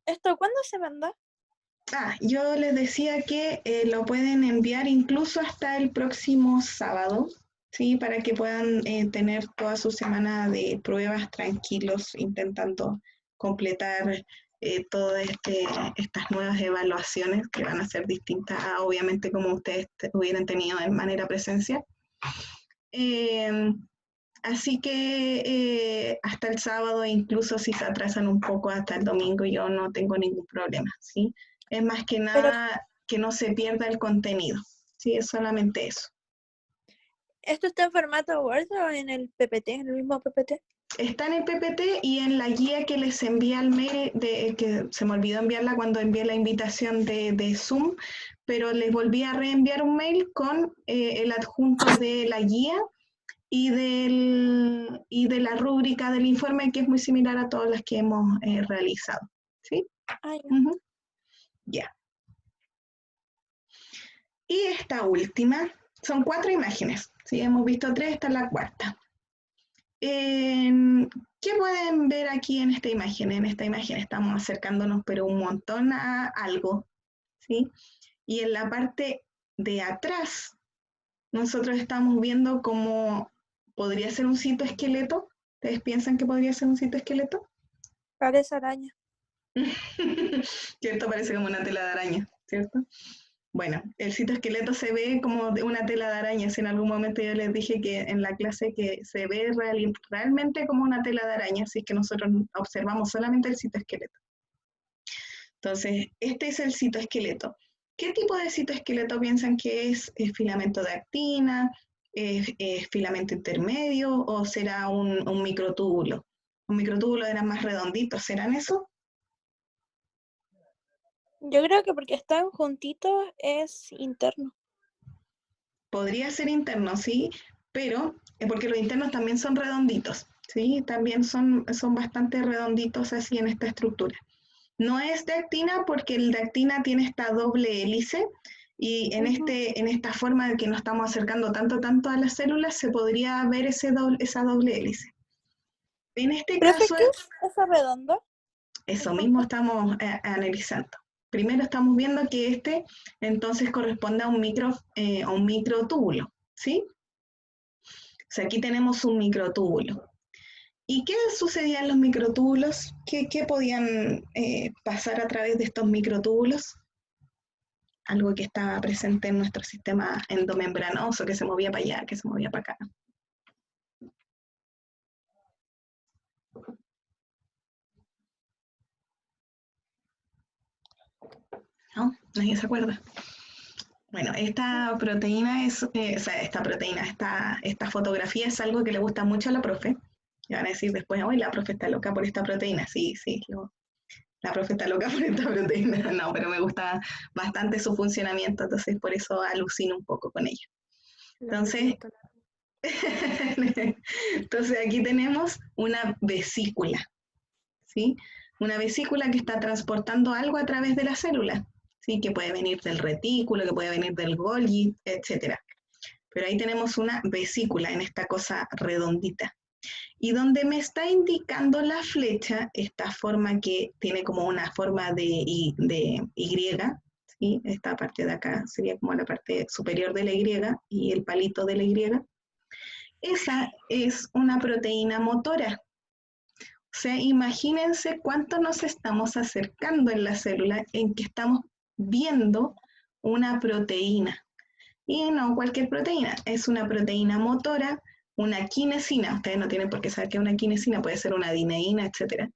esto cuándo se manda? Yo les decía que lo pueden enviar incluso hasta el próximo sábado, ¿sí? Para que puedan tener toda su semana de pruebas tranquilos, intentando completar todas estas nuevas evaluaciones que van a ser distintas a, obviamente, como ustedes hubieran tenido de manera presencial. Así que hasta el sábado, incluso si se atrasan un poco hasta el domingo, yo no tengo ningún problema, ¿sí? Es más que Pero, nada que no se pierda el contenido, ¿sí? Es solamente eso. ¿esto está en formato Word o en el PPT, en el mismo PPT? Está en el PPT y en la guía que les envía al mail, que se me olvidó enviarla cuando envié la invitación de Zoom, pero les volví a reenviar un mail con el adjunto de la guía y de la rúbrica del informe, que es muy similar a todas las que hemos realizado. ¿Sí? Ah, ya. Uh-huh. Ya. Y esta última, son 4 imágenes. ¿Sí? Hemos visto 3, esta es la cuarta. ¿Qué pueden ver aquí en esta imagen? En esta imagen estamos acercándonos, pero un montón a algo. ¿Sí? Y en la parte de atrás, nosotros estamos viendo cómo podría ser un citoesqueleto. ¿Ustedes piensan que podría ser un citoesqueleto? Parece araña. Que esto parece como una tela de araña, ¿cierto? Bueno, el citoesqueleto se ve como de una tela de araña. Si en algún momento yo les dije que en la clase que se ve realmente como una tela de araña, así que nosotros observamos solamente el citoesqueleto. Entonces, este es el citoesqueleto. ¿Qué tipo de citoesqueleto piensan que es? ¿Es filamento de actina? ¿Es filamento intermedio? ¿O será un microtúbulo? ¿Un microtúbulo era más redondito? ¿Serán eso? Yo creo que porque están juntitos es interno. Podría ser interno, sí, pero porque los internos también son redonditos, ¿sí? También son bastante redonditos así en esta estructura. No es de actina porque el de actina tiene esta doble hélice y en esta forma de que nos estamos acercando tanto a las células se podría ver esa doble hélice. En este ¿Profe, caso, qué es eso redondo? eso mismo estamos analizando. Primero estamos viendo que este entonces corresponde a un microtúbulo, ¿sí? O sea, aquí tenemos un microtúbulo. ¿Y qué sucedía en los microtúbulos? ¿Qué podían pasar a través de estos microtúbulos? Algo que estaba presente en nuestro sistema endomembranoso, que se movía para allá, que se movía para acá. ¿No? ¿Nadie se acuerda? Bueno, esta proteína es, o sea, esta fotografía es algo que le gusta mucho a la profe. Y van a decir después, hoy la profe está loca por esta proteína. Sí, la profe está loca por esta proteína. No, pero me gusta bastante su funcionamiento, entonces por eso alucino un poco con ella. Entonces, entonces aquí tenemos una vesícula, ¿sí? Una vesícula que está transportando algo a través de la célula, ¿sí? Que puede venir del retículo, que puede venir del Golgi, etc. Pero ahí tenemos una vesícula en esta cosa redondita. Y donde me está indicando la flecha, esta forma que tiene como una forma de Y, ¿sí? Esta parte de acá sería como la parte superior de la Y y el palito de la Y. Esa es una proteína motora. O sea, imagínense cuánto nos estamos acercando en la célula en que estamos viendo una proteína. Y no cualquier proteína, es una proteína motora, una quinesina. Ustedes no tienen por qué saber qué es una quinesina, puede ser una dineína, etc.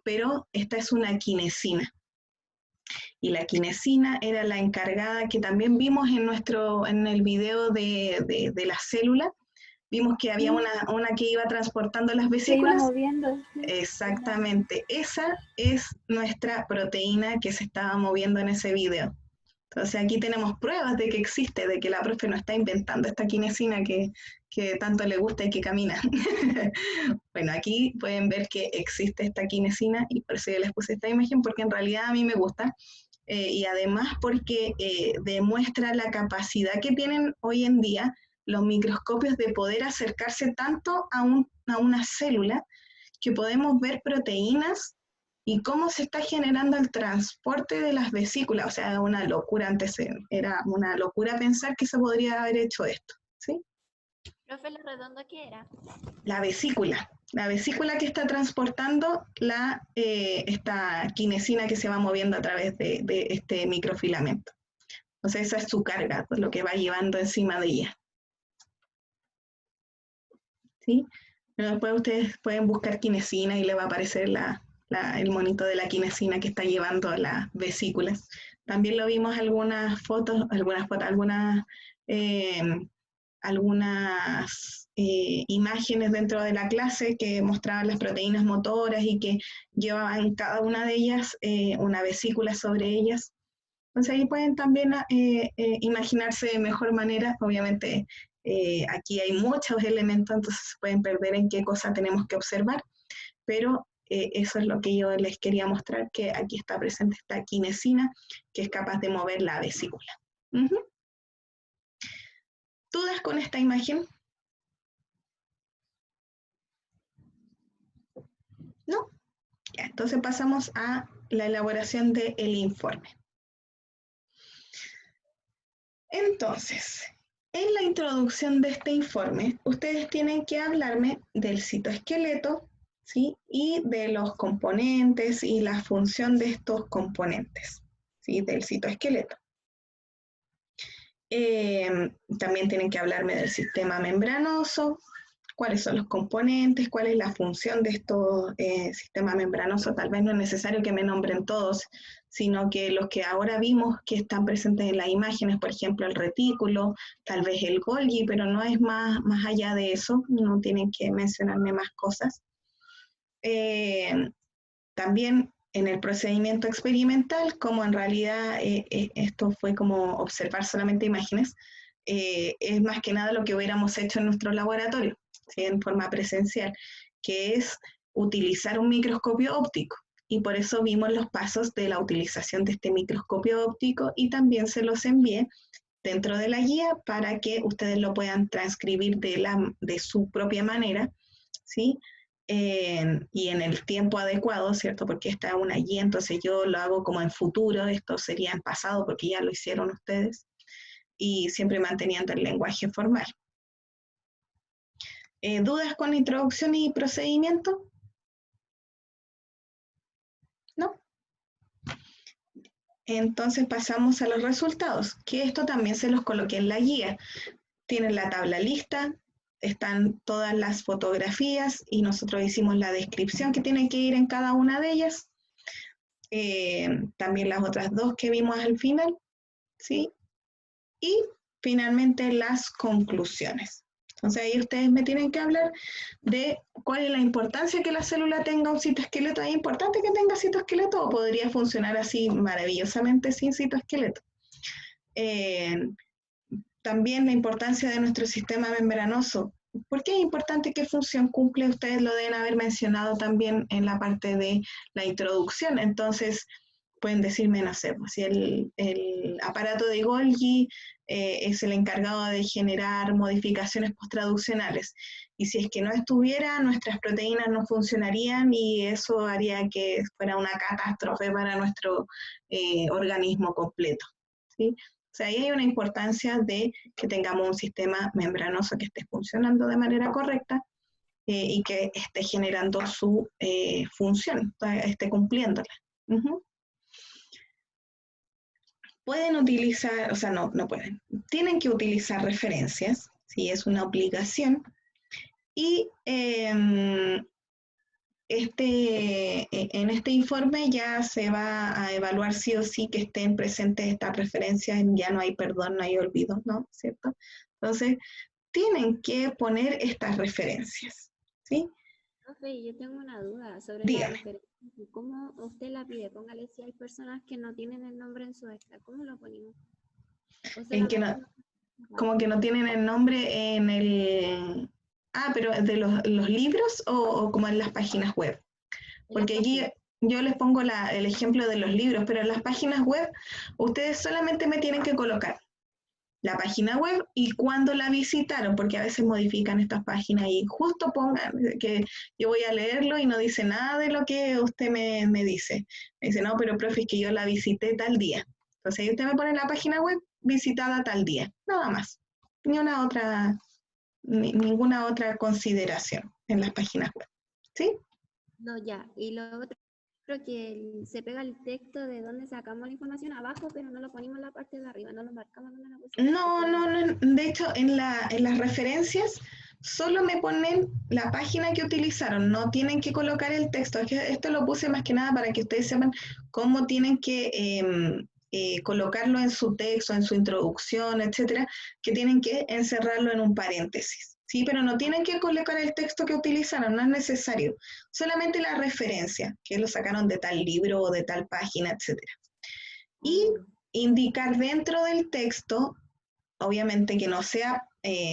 Pero esta es una quinesina. Y la quinesina era la encargada que también vimos en el video de la célula. Vimos que había una que iba transportando las vesículas. Se iba moviendo. Exactamente, esa es nuestra proteína que se estaba moviendo en ese video. Entonces aquí tenemos pruebas de que existe, de que la profe no está inventando esta quinesina que tanto le gusta y que camina. Bueno, aquí pueden ver que existe esta quinesina y por eso yo les puse esta imagen, porque en realidad a mí me gusta. Y además porque demuestra la capacidad que tienen hoy en día los microscopios de poder acercarse tanto a una célula que podemos ver proteínas y cómo se está generando el transporte de las vesículas. O sea, una locura antes, era una locura pensar que se podría haber hecho esto, ¿sí? Profe, ¿lo redondo qué era? La vesícula que está transportando esta quinesina que se va moviendo a través de este microfilamento. Entonces esa es su carga, lo que va llevando encima de ella. ¿Sí? Después ustedes pueden buscar quinesina y le va a aparecer el monito de la quinesina que está llevando las vesículas. También lo vimos algunas imágenes dentro de la clase que mostraban las proteínas motoras y que llevaban cada una de ellas una vesícula sobre ellas. Entonces ahí pueden también imaginarse de mejor manera. Obviamente aquí hay muchos elementos, entonces se pueden perder en qué cosa tenemos que observar, pero eso es lo que yo les quería mostrar, que aquí está presente esta quinesina que es capaz de mover la vesícula. ¿Dudas con esta imagen? ¿No? Ya, entonces pasamos a la elaboración del informe. Entonces, en la introducción de este informe, ustedes tienen que hablarme del citoesqueleto, ¿sí? Y de los componentes y la función de estos componentes, ¿sí? Del citoesqueleto. También tienen que hablarme del sistema membranoso, cuáles son los componentes, cuál es la función de estos sistemas membranosos. Tal vez no es necesario que me nombren todos, sino que los que ahora vimos que están presentes en las imágenes, por ejemplo, el retículo, tal vez el Golgi, pero no es más allá de eso, no tienen que mencionarme más cosas. También en el procedimiento experimental, como en realidad esto fue como observar solamente imágenes, es más que nada lo que hubiéramos hecho en nuestro laboratorio, ¿sí? En forma presencial, que es utilizar un microscopio óptico. Y por eso vimos los pasos de la utilización de este microscopio óptico y también se los envié dentro de la guía para que ustedes lo puedan transcribir de su propia manera, ¿sí? Y en el tiempo adecuado, ¿cierto? Porque esta es una guía, entonces yo lo hago como en futuro, esto sería en pasado porque ya lo hicieron ustedes, y siempre manteniendo el lenguaje formal. ¿Dudas con introducción y procedimiento? ¿No? Entonces pasamos a los resultados, que esto también se los coloqué en la guía. Tienen la tabla lista, están todas las fotografías y nosotros hicimos la descripción que tiene que ir en cada una de ellas. También las otras dos que vimos al final, ¿sí? Y finalmente las conclusiones. Entonces ahí ustedes me tienen que hablar de cuál es la importancia que la célula tenga un citoesqueleto. ¿Es importante que tenga citoesqueleto o podría funcionar así maravillosamente sin citoesqueleto? También la importancia de nuestro sistema membranoso. ¿Por qué es importante? ¿Qué función cumple? Ustedes lo deben haber mencionado también en la parte de la introducción. Entonces, pueden decirme, no sé, si el aparato de Golgi es el encargado de generar modificaciones posttraduccionales. Y si es que no estuviera, nuestras proteínas no funcionarían y eso haría que fuera una catástrofe para nuestro organismo completo, ¿sí? O sea, ahí hay una importancia de que tengamos un sistema membranoso que esté funcionando de manera correcta y que esté generando su función, esté cumpliéndola. Pueden utilizar, o sea, no pueden, tienen que utilizar referencias, ¿sí? Es una obligación. Y en este informe ya se va a evaluar sí o sí que estén presentes estas referencias, ya no hay perdón, no hay olvido, ¿no? ¿Cierto? Entonces, tienen que poner estas referencias, ¿sí? Profe, yo tengo una duda sobre la Dígame. referencia. ¿Cómo usted la pide? Póngale si hay personas que no tienen el nombre en su extra. ¿Cómo lo ponemos? En que no, como que no tienen el nombre en el... Ah, pero ¿de los libros o como en las páginas web? Porque aquí yo les pongo el ejemplo de los libros, pero en las páginas web ustedes solamente me tienen que colocar la página web y cuándo la visitaron, porque a veces modifican estas páginas y justo pongan que yo voy a leerlo y no dice nada de lo que usted me dice. Me dice, no, pero profe, es que yo la visité tal día. Entonces ahí usted me pone en la página web visitada tal día, nada más. Ninguna otra consideración en las páginas web. ¿Sí? No, ya. Y lo otro que se pega el texto de donde sacamos la información abajo, pero no lo ponemos en la parte de arriba, no lo marcamos donde lo pusimos. No. De hecho, en las referencias solo me ponen la página que utilizaron, no tienen que colocar el texto. Es que esto lo puse más que nada para que ustedes sepan cómo tienen que colocarlo en su texto, en su introducción, etcétera, que tienen que encerrarlo en un paréntesis. Sí, pero no tienen que colocar el texto que utilizaron, no es necesario. Solamente la referencia, que lo sacaron de tal libro o de tal página, etcétera. Y indicar dentro del texto, obviamente que no sea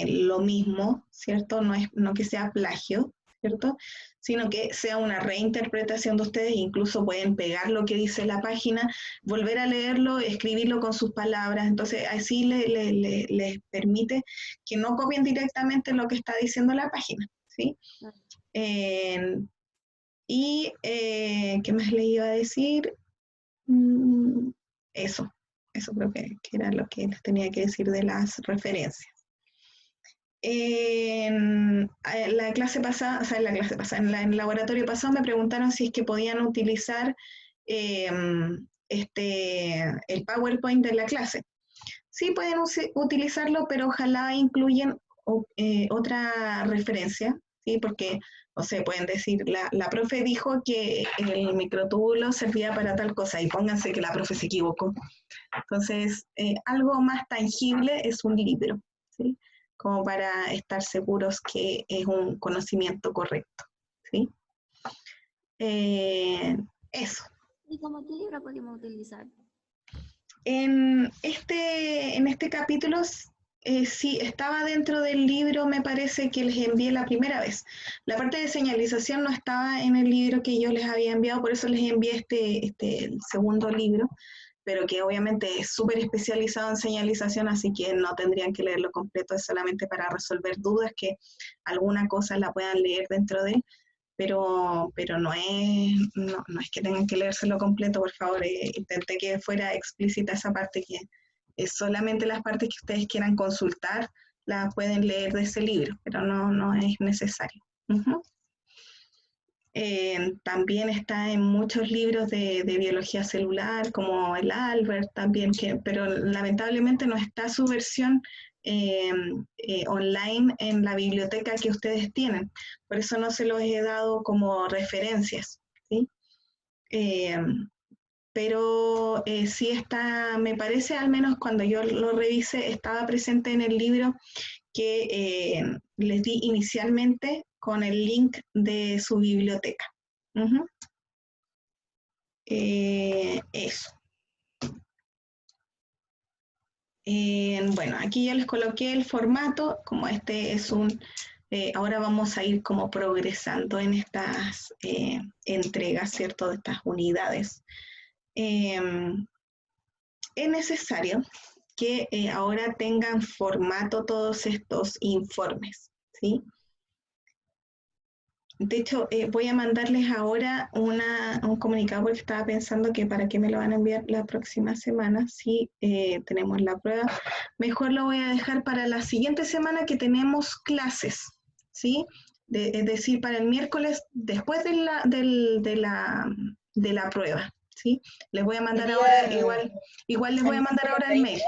lo mismo, ¿cierto? No que sea plagio, ¿cierto? Sino que sea una reinterpretación de ustedes, incluso pueden pegar lo que dice la página, volver a leerlo, escribirlo con sus palabras, entonces así les permite que no copien directamente lo que está diciendo la página, ¿sí? ¿Qué más les iba a decir? Eso creo que era lo que les tenía que decir de las referencias. En la clase pasada, o sea, en el laboratorio pasado me preguntaron si es que podían utilizar el PowerPoint de la clase. Sí pueden utilizarlo, pero ojalá incluyan otra referencia, ¿sí? Porque, no sé, pueden decir, la profe dijo que el microtúbulo servía para tal cosa y pónganse que la profe se equivocó. Entonces, algo más tangible es un libro, ¿sí? Como para estar seguros que es un conocimiento correcto, ¿sí? Eso. ¿Y como qué libro podemos utilizar? En este capítulo, sí, estaba dentro del libro, me parece que les envié la primera vez. La parte de señalización no estaba en el libro que yo les había enviado, por eso les envié el segundo libro, pero que obviamente es súper especializado en señalización, así que no tendrían que leerlo completo, es solamente para resolver dudas que alguna cosa la puedan leer dentro de él, pero no es que tengan que leérselo completo, por favor, intenté que fuera explícita esa parte, que es solamente las partes que ustedes quieran consultar, las pueden leer de ese libro, pero no es necesario. Uh-huh. También está en muchos libros de biología celular, como el Albert también, pero lamentablemente no está su versión online en la biblioteca que ustedes tienen. Por eso no se los he dado como referencias, ¿sí? Pero sí está, me parece, al menos cuando yo lo revisé, estaba presente en el libro que les di inicialmente con el link de su biblioteca. Uh-huh. Eso. Bueno, aquí ya les coloqué el formato, como este es ahora vamos a ir como progresando en estas entregas, ¿cierto? De estas unidades. Es necesario que ahora tengan formato todos estos informes, ¿sí? De hecho, voy a mandarles ahora un comunicado porque estaba pensando que para qué me lo van a enviar la próxima semana, si tenemos la prueba. Mejor lo voy a dejar para la siguiente semana que tenemos clases, ¿sí? Es decir, para el miércoles después de la prueba, ¿sí? Les voy a mandar ahora, igual les voy a mandar ahora el mail.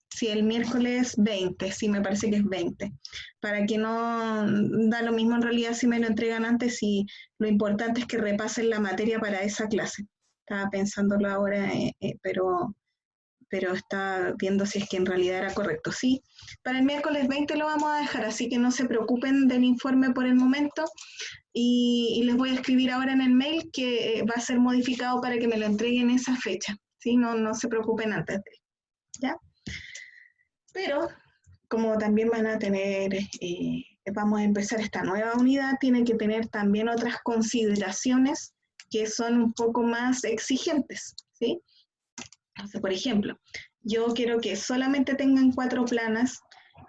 Sí, el miércoles 20, sí, me parece que es 20. Para que no da lo mismo en realidad si me lo entregan antes, y lo importante es que repasen la materia para esa clase. Estaba pensándolo ahora, pero estaba viendo si es que en realidad era correcto. Sí, para el miércoles 20 lo vamos a dejar, así que no se preocupen del informe por el momento. Y les voy a escribir ahora en el mail que va a ser modificado para que me lo entreguen esa fecha. ¿Sí? No se preocupen antes de, ¿ya? Pero como también van a tener, vamos a empezar esta nueva unidad, tiene que tener también otras consideraciones que son un poco más exigentes, ¿sí? Entonces, por ejemplo, yo quiero que solamente tengan 4 planas,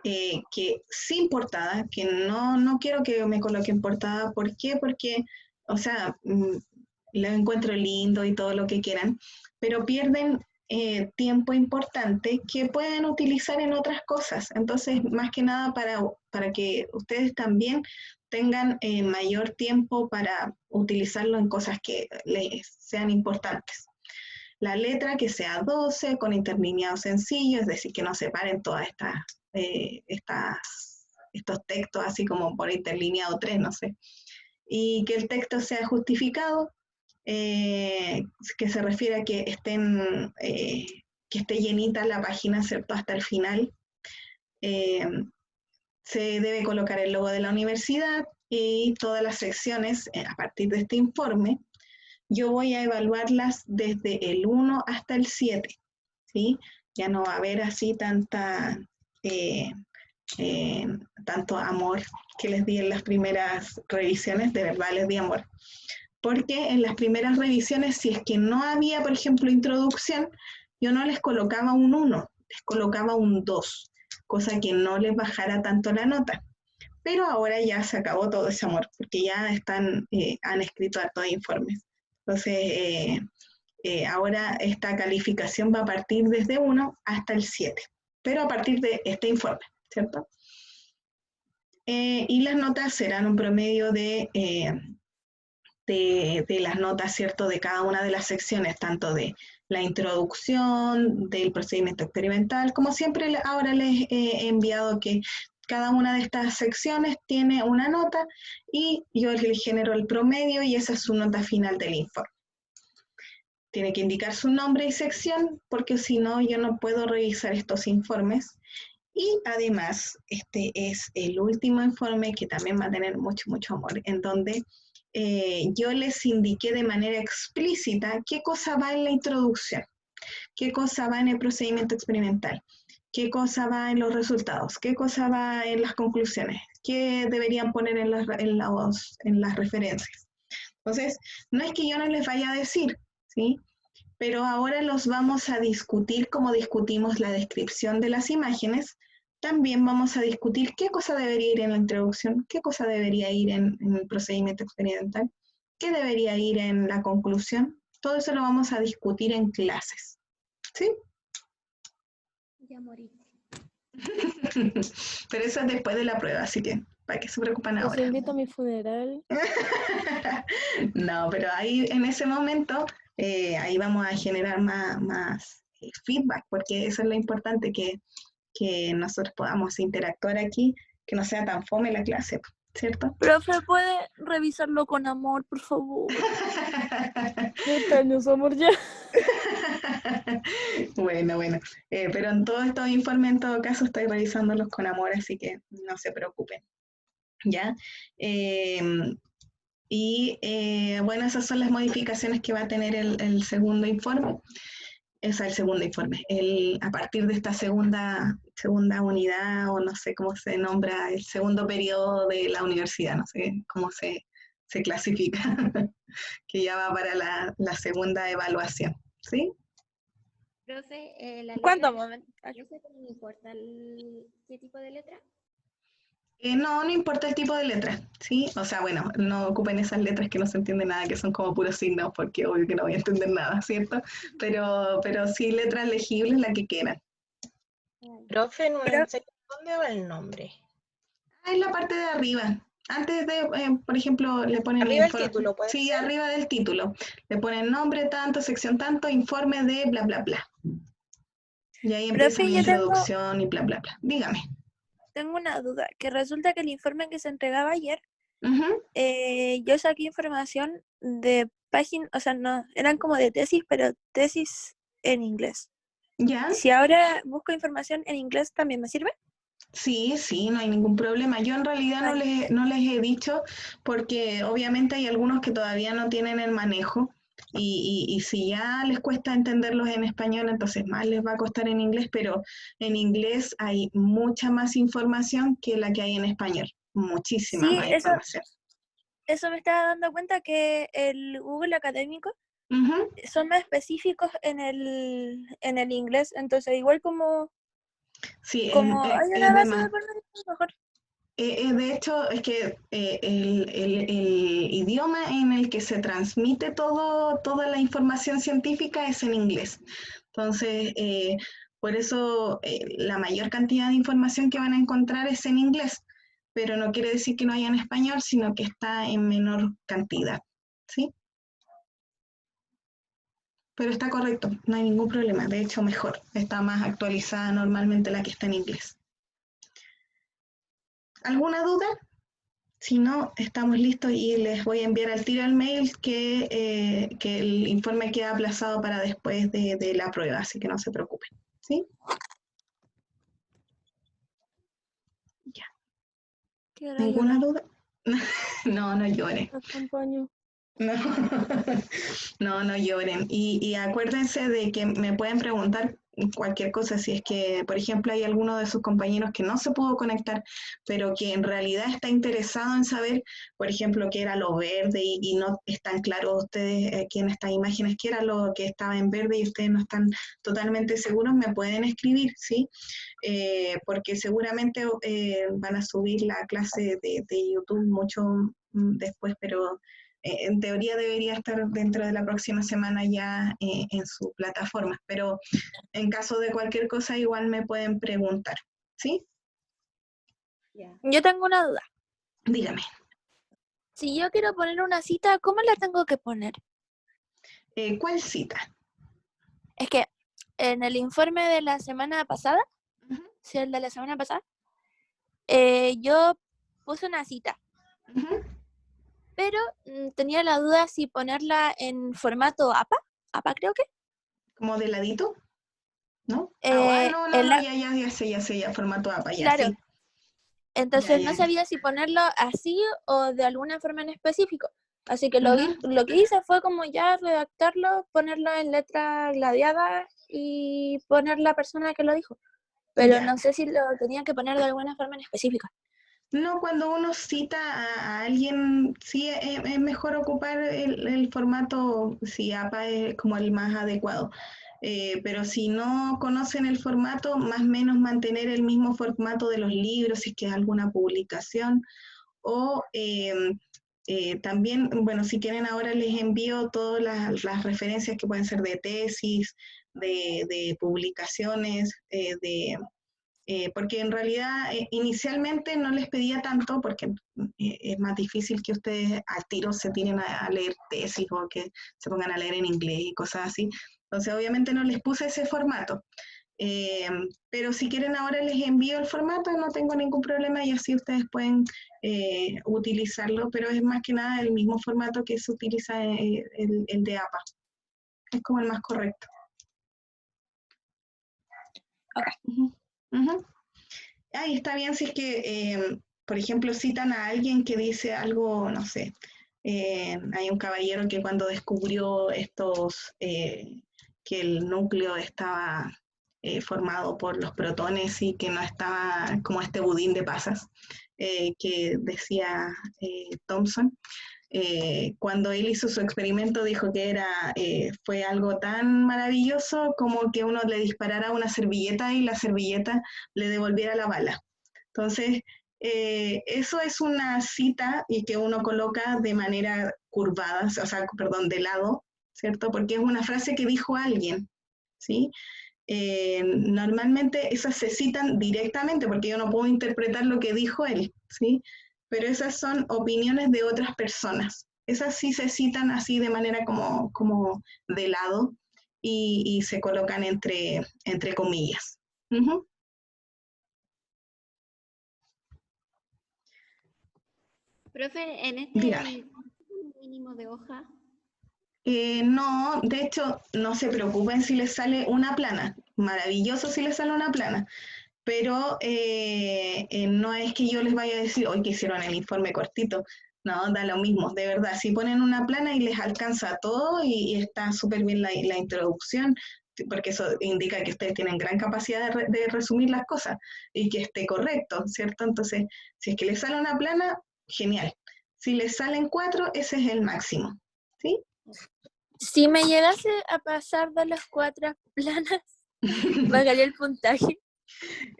que sin portada, que no quiero que me coloquen portada. ¿Por qué? Porque, o sea, lo encuentro lindo y todo lo que quieran, pero pierden tiempo importante que pueden utilizar en otras cosas. Entonces, más que nada para que ustedes también tengan mayor tiempo para utilizarlo en cosas que les sean importantes. La letra que sea 12 con interlineado sencillo, es decir, que no separen todas estos textos así como por interlineado 3, no sé. Y que el texto sea justificado, que se refiere a que que esté llenita la página, ¿cierto? Hasta el final. Se debe colocar el logo de la universidad y todas las secciones a partir de este informe. Yo voy a evaluarlas desde el 1 hasta el 7, ¿sí? Ya no va a haber así tanto amor que les di en las primeras revisiones, de verdad les di amor. Porque en las primeras revisiones, si es que no había, por ejemplo, introducción, yo no les colocaba un 1, les colocaba un 2, cosa que no les bajara tanto la nota. Pero ahora ya se acabó todo ese amor, porque ya han escrito hartos informes. Entonces, ahora esta calificación va a partir desde 1 hasta el 7, pero a partir de este informe, ¿cierto? y las notas serán un promedio de las notas, ¿cierto?, de cada una de las secciones, tanto de la introducción, del procedimiento experimental, como siempre ahora les he enviado que cada una de estas secciones tiene una nota y yo les genero el promedio y esa es su nota final del informe. Tiene que indicar su nombre y sección porque si no yo no puedo revisar estos informes. Y además, este es el último informe que también va a tener mucho, mucho amor, en donde yo les indiqué de manera explícita qué cosa va en la introducción, qué cosa va en el procedimiento experimental, qué cosa va en los resultados, qué cosa va en las conclusiones, qué deberían poner en las referencias. Entonces, no es que yo no les vaya a decir, ¿sí? Pero ahora los vamos a discutir como discutimos la descripción de las imágenes. También vamos a discutir qué cosa debería ir en la introducción, qué cosa debería ir en el procedimiento experimental, qué debería ir en la conclusión. Todo eso lo vamos a discutir en clases. ¿Sí? Ya morí. Pero eso es después de la prueba, así que ¿para qué se preocupan Los ahora? invito a mi funeral. No, pero ahí en ese momento, ahí vamos a generar más feedback, porque eso es lo importante, que nosotros podamos interactuar aquí, que no sea tan fome la clase, ¿cierto? Profe, ¿puede revisarlo con amor, por favor? 30 años, amor, ya. Bueno, pero en todos estos informes, en todo caso, estoy revisándolos con amor, así que no se preocupen, ¿ya? Bueno, esas son las modificaciones que va a tener el segundo informe. Es el segundo informe. A partir de esta segunda unidad, o no sé cómo se nombra, el segundo periodo de la universidad, no sé cómo se clasifica, que ya va para la segunda evaluación, ¿sí? Profe, la ¿Cuántos letra, momentos? no sé cómo me importa qué tipo de letra. No importa el tipo de letra, ¿sí? O sea, bueno, no ocupen esas letras que no se entiende nada, que son como puros signos, porque obvio que no voy a entender nada, ¿cierto? Pero sí letras legibles, la que quieran. Profe, no me Pero- enseña dónde va el nombre. En la parte de arriba. Antes de, por ejemplo, le ponen Arriba el título, ¿puede Sí, ser? arriba del título. Le ponen nombre tanto, sección tanto, informe de bla, bla, bla. Y ahí empieza Profe, la yo tengo introducción y bla, bla, bla. Dígame. una duda, que resulta que el informe que se entregaba ayer, Ujú. yo saqué información de páginas, o sea, no, eran como de tesis, pero tesis en inglés. ¿Ya? Si ahora busco información en inglés, ¿también me sirve? Sí, no hay ningún problema. Yo en realidad no les he dicho porque obviamente hay algunos que todavía no tienen el manejo y si ya les cuesta entenderlos en español, entonces más les va a costar en inglés, pero en inglés hay mucha más información que la que hay en español. Muchísima Sí, más información. eso me estaba dando cuenta que el Google académico Ujú. son más específicos en el inglés, entonces igual como Sí, hay es una de base de más. por medio, mejor. De hecho, es que el idioma en el que se transmite toda la información científica es en inglés. Entonces, por eso la mayor cantidad de información que van a encontrar es en inglés, pero no quiere decir que no haya en español, sino que está en menor cantidad, ¿sí? Pero está correcto, no hay ningún problema. De hecho, mejor, está más actualizada normalmente la que está en inglés. ¿Alguna duda? Si no, estamos listos y les voy a enviar al tiro el mail que el informe queda aplazado para después de la prueba, así que no se preocupen. ¿Sí? Ya. Quiero ¿Ninguna llorar. duda? No lloren. Te acompaño. No, no lloren. Y acuérdense de que me pueden preguntar cualquier cosa, si es que, por ejemplo, hay alguno de sus compañeros que no se pudo conectar, pero que en realidad está interesado en saber, por ejemplo, qué era lo verde y no están claros ustedes aquí en estas imágenes qué era lo que estaba en verde y ustedes no están totalmente seguros, me pueden escribir, ¿sí? Porque seguramente van a subir la clase de YouTube mucho después, pero en teoría debería estar dentro de la próxima semana ya en su plataforma, pero en caso de cualquier cosa igual me pueden preguntar, ¿sí? Ya. Yo tengo una duda. Dígame. Si yo quiero poner una cita, ¿cómo la tengo que poner? ¿Cuál cita? Es que en el informe de la semana pasada, Ujú, sí, el de la semana pasada, yo puse una cita, ujú. pero tenía la duda si ponerla en formato APA creo que. ¿Como de ladito? ¿No? Eh, No, en la- ya sé, ya, formato APA, ya, claro, sí. entonces no Ya. sabía si ponerlo así o de alguna forma en específico. Así que Ujú. lo que hice fue como ya redactarlo, ponerlo en letra gladiada y poner la persona que lo dijo. Pero Ya. no sé si lo tenía que poner de alguna forma en específica. No, cuando uno cita a alguien, sí es mejor ocupar el formato, si APA es como el más adecuado. Pero si no conocen el formato, más o menos mantener el mismo formato de los libros, si es que es alguna publicación. O también, bueno, si quieren ahora les envío todas las referencias que pueden ser de tesis, de publicaciones, porque en realidad inicialmente no les pedía tanto porque es más difícil que ustedes al tiro se tienen a leer tesis o que se pongan a leer en inglés y cosas así. Entonces obviamente no les puse ese formato. Eh, pero si quieren ahora les envío el formato, no tengo ningún problema y así ustedes pueden utilizarlo, pero es más que nada el mismo formato que se utiliza el de APA. Es como el más correcto. Ok. Ujú, ujú. Ah, y está bien si es que, por ejemplo, citan a alguien que dice algo, no sé, hay un caballero que cuando descubrió que el núcleo estaba formado por los protones y que no estaba como este budín de pasas que decía Thomson. Cuando él hizo su experimento dijo que fue algo tan maravilloso como que uno le disparara una servilleta y la servilleta le devolviera la bala. Entonces, eso es una cita y que uno coloca de manera curvada, o sea, perdón, de lado, ¿cierto? Porque es una frase que dijo alguien, ¿sí? Normalmente esas se citan directamente porque yo no puedo interpretar lo que dijo él, ¿sí? Pero esas son opiniones de otras personas. Esas sí se citan así de manera como de lado y se colocan entre comillas. Ujú. Profe, en este Dígame. hay un mínimo de hoja. No, de hecho, no se preocupen si les sale una plana. Maravilloso si les sale una plana. Pero no es que yo les vaya a decir, hoy que hicieron el informe cortito. No, da lo mismo, de verdad. Si ponen una plana y les alcanza todo y está súper bien la introducción, porque eso indica que ustedes tienen gran capacidad de resumir las cosas y que esté correcto, ¿cierto? Entonces, si es que les sale una plana, genial. Si les salen 4, ese es el máximo, ¿sí? Si me llegase a pasar de las 4 planas, bajaría el puntaje.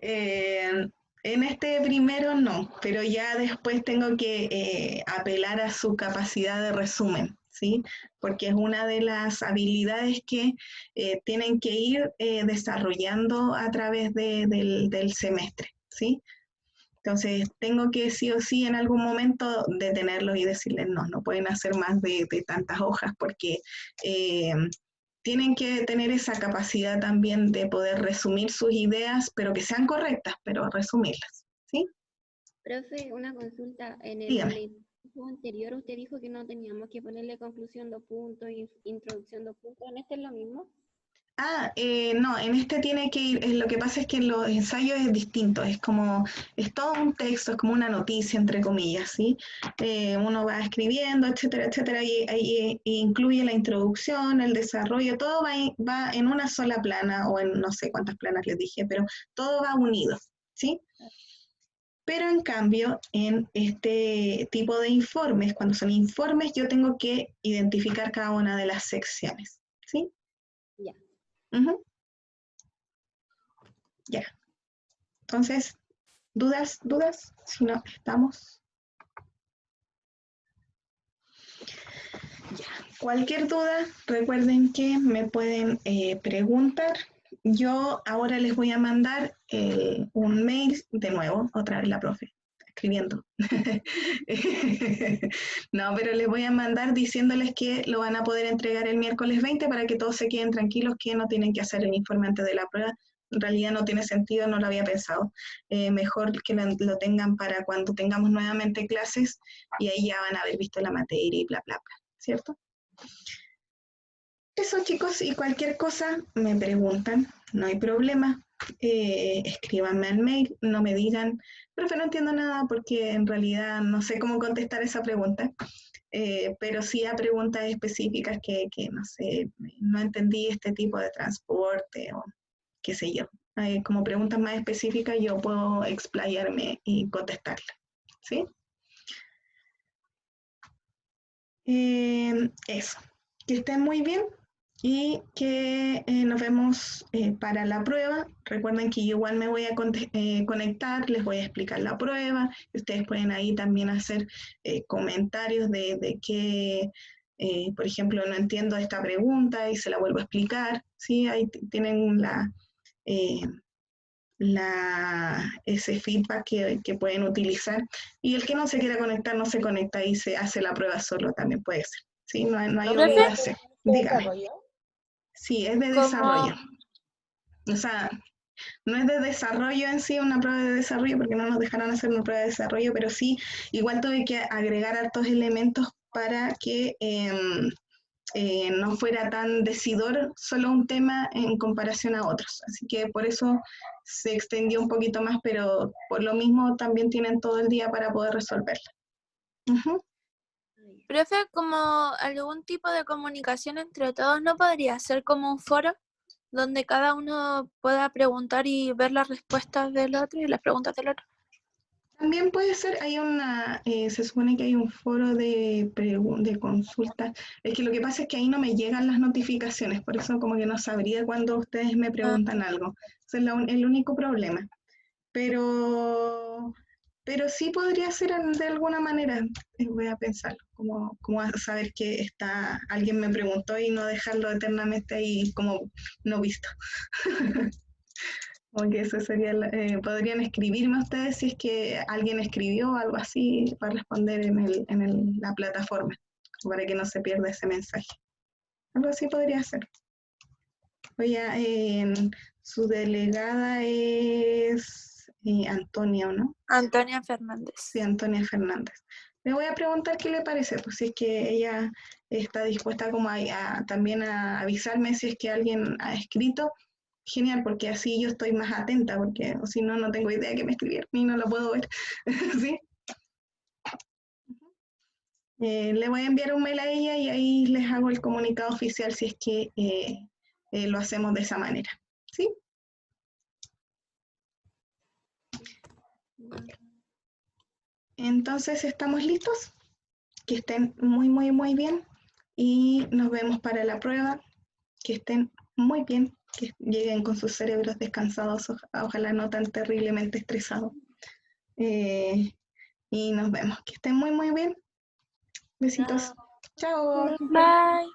En este primero no, pero ya después tengo que apelar a su capacidad de resumen, ¿sí? Porque es una de las habilidades que tienen que ir desarrollando a través del semestre, ¿sí? Entonces tengo que sí o sí en algún momento detenerlos y decirles no pueden hacer más de tantas hojas porque eh, tienen que tener esa capacidad también de poder resumir sus ideas, pero que sean correctas, pero resumirlas, ¿sí? Profe, una consulta. En Dígame. el curso anterior usted dijo que no teníamos que ponerle conclusión 2 puntos y introducción 2 puntos. ¿En este es lo mismo? No, en este tiene que ir, lo que pasa es que en los ensayos es distinto, es todo un texto, es como una noticia, entre comillas, ¿sí? Uno va escribiendo, etcétera, etcétera, y ahí incluye la introducción, el desarrollo, todo va en una sola plana, o en no sé cuántas planas les dije, pero todo va unido, ¿sí? Pero en cambio, en este tipo de informes, cuando son informes, yo tengo que identificar cada una de las secciones, ¿sí? Ya. Ujú. Ya. Entonces, ¿dudas? Si no, estamos. Ya. Cualquier duda, recuerden que me pueden preguntar. Yo ahora les voy a mandar un mail de nuevo, otra vez la profe. escribiendo. No, pero les voy a mandar diciéndoles que lo van a poder entregar el miércoles 20 para que todos se queden tranquilos, que no tienen que hacer el informe antes de la prueba. En realidad no tiene sentido, no lo había pensado. Mejor que lo tengan para cuando tengamos nuevamente clases y ahí ya van a haber visto la materia y bla, bla, bla, ¿cierto? Eso, chicos, y cualquier cosa me preguntan, no hay problema. Escríbanme al mail, no me digan, profe, no entiendo nada porque en realidad no sé cómo contestar esa pregunta, pero sí a preguntas específicas que no sé, no entendí este tipo de transporte o qué sé yo. Como preguntas más específicas yo puedo explayarme y contestarlas, ¿sí? Eso, que estén muy bien. Y que nos vemos para la prueba. Recuerden que yo igual me voy a conectar, les voy a explicar la prueba. Ustedes pueden ahí también hacer comentarios de que, por ejemplo, no entiendo esta pregunta y se la vuelvo a explicar. ¿Sí? Ahí tienen ese feedback que pueden utilizar. Y el que no se quiera conectar, no se conecta y se hace la prueba solo, también puede ser. ¿Sí? No hay ¿Profe? obligación. Dígame. ¿Desarrollo? Sí, es de Como, desarrollo. O sea, no es de desarrollo en sí, una prueba de desarrollo, porque no nos dejaron hacer una prueba de desarrollo, pero sí, igual tuve que agregar hartos elementos para que no fuera tan decidor solo un tema en comparación a otros. Así que por eso se extendió un poquito más, pero por lo mismo también tienen todo el día para poder resolverla. Ujú. profe, como algún tipo de comunicación entre todos, ¿no podría ser como un foro donde cada uno pueda preguntar y ver las respuestas del otro y las preguntas del otro? También puede ser, se supone que hay un foro de consulta. Es que lo que pasa es que ahí no me llegan las notificaciones, por eso como que no sabría cuando ustedes me preguntan algo. Ese es el único problema. Pero sí podría ser de alguna manera, voy a pensarlo, como a saber que alguien me preguntó y no dejarlo eternamente ahí como no visto. Como que eso sería, podrían escribirme ustedes si es que alguien escribió o algo así para responder en la plataforma, para que no se pierda ese mensaje. Algo así podría ser. Su delegada es Antonia, ¿o no? Antonia Fernández. Sí, Antonia Fernández. Le voy a preguntar qué le parece, pues si es que ella está dispuesta como también a avisarme si es que alguien ha escrito. Genial, porque así yo estoy más atenta, porque o si no, no tengo idea que me escribieron y no lo puedo ver. ¿Sí? Le voy a enviar un mail a ella y ahí les hago el comunicado oficial si es que lo hacemos de esa manera. ¿Sí? Entonces, ¿estamos listos? Que estén muy, muy, muy bien y nos vemos para la prueba. Que estén muy bien, que lleguen con sus cerebros descansados, ojalá no tan terriblemente estresados. Y nos vemos. Que estén muy, muy bien. Besitos. Chao. Bye.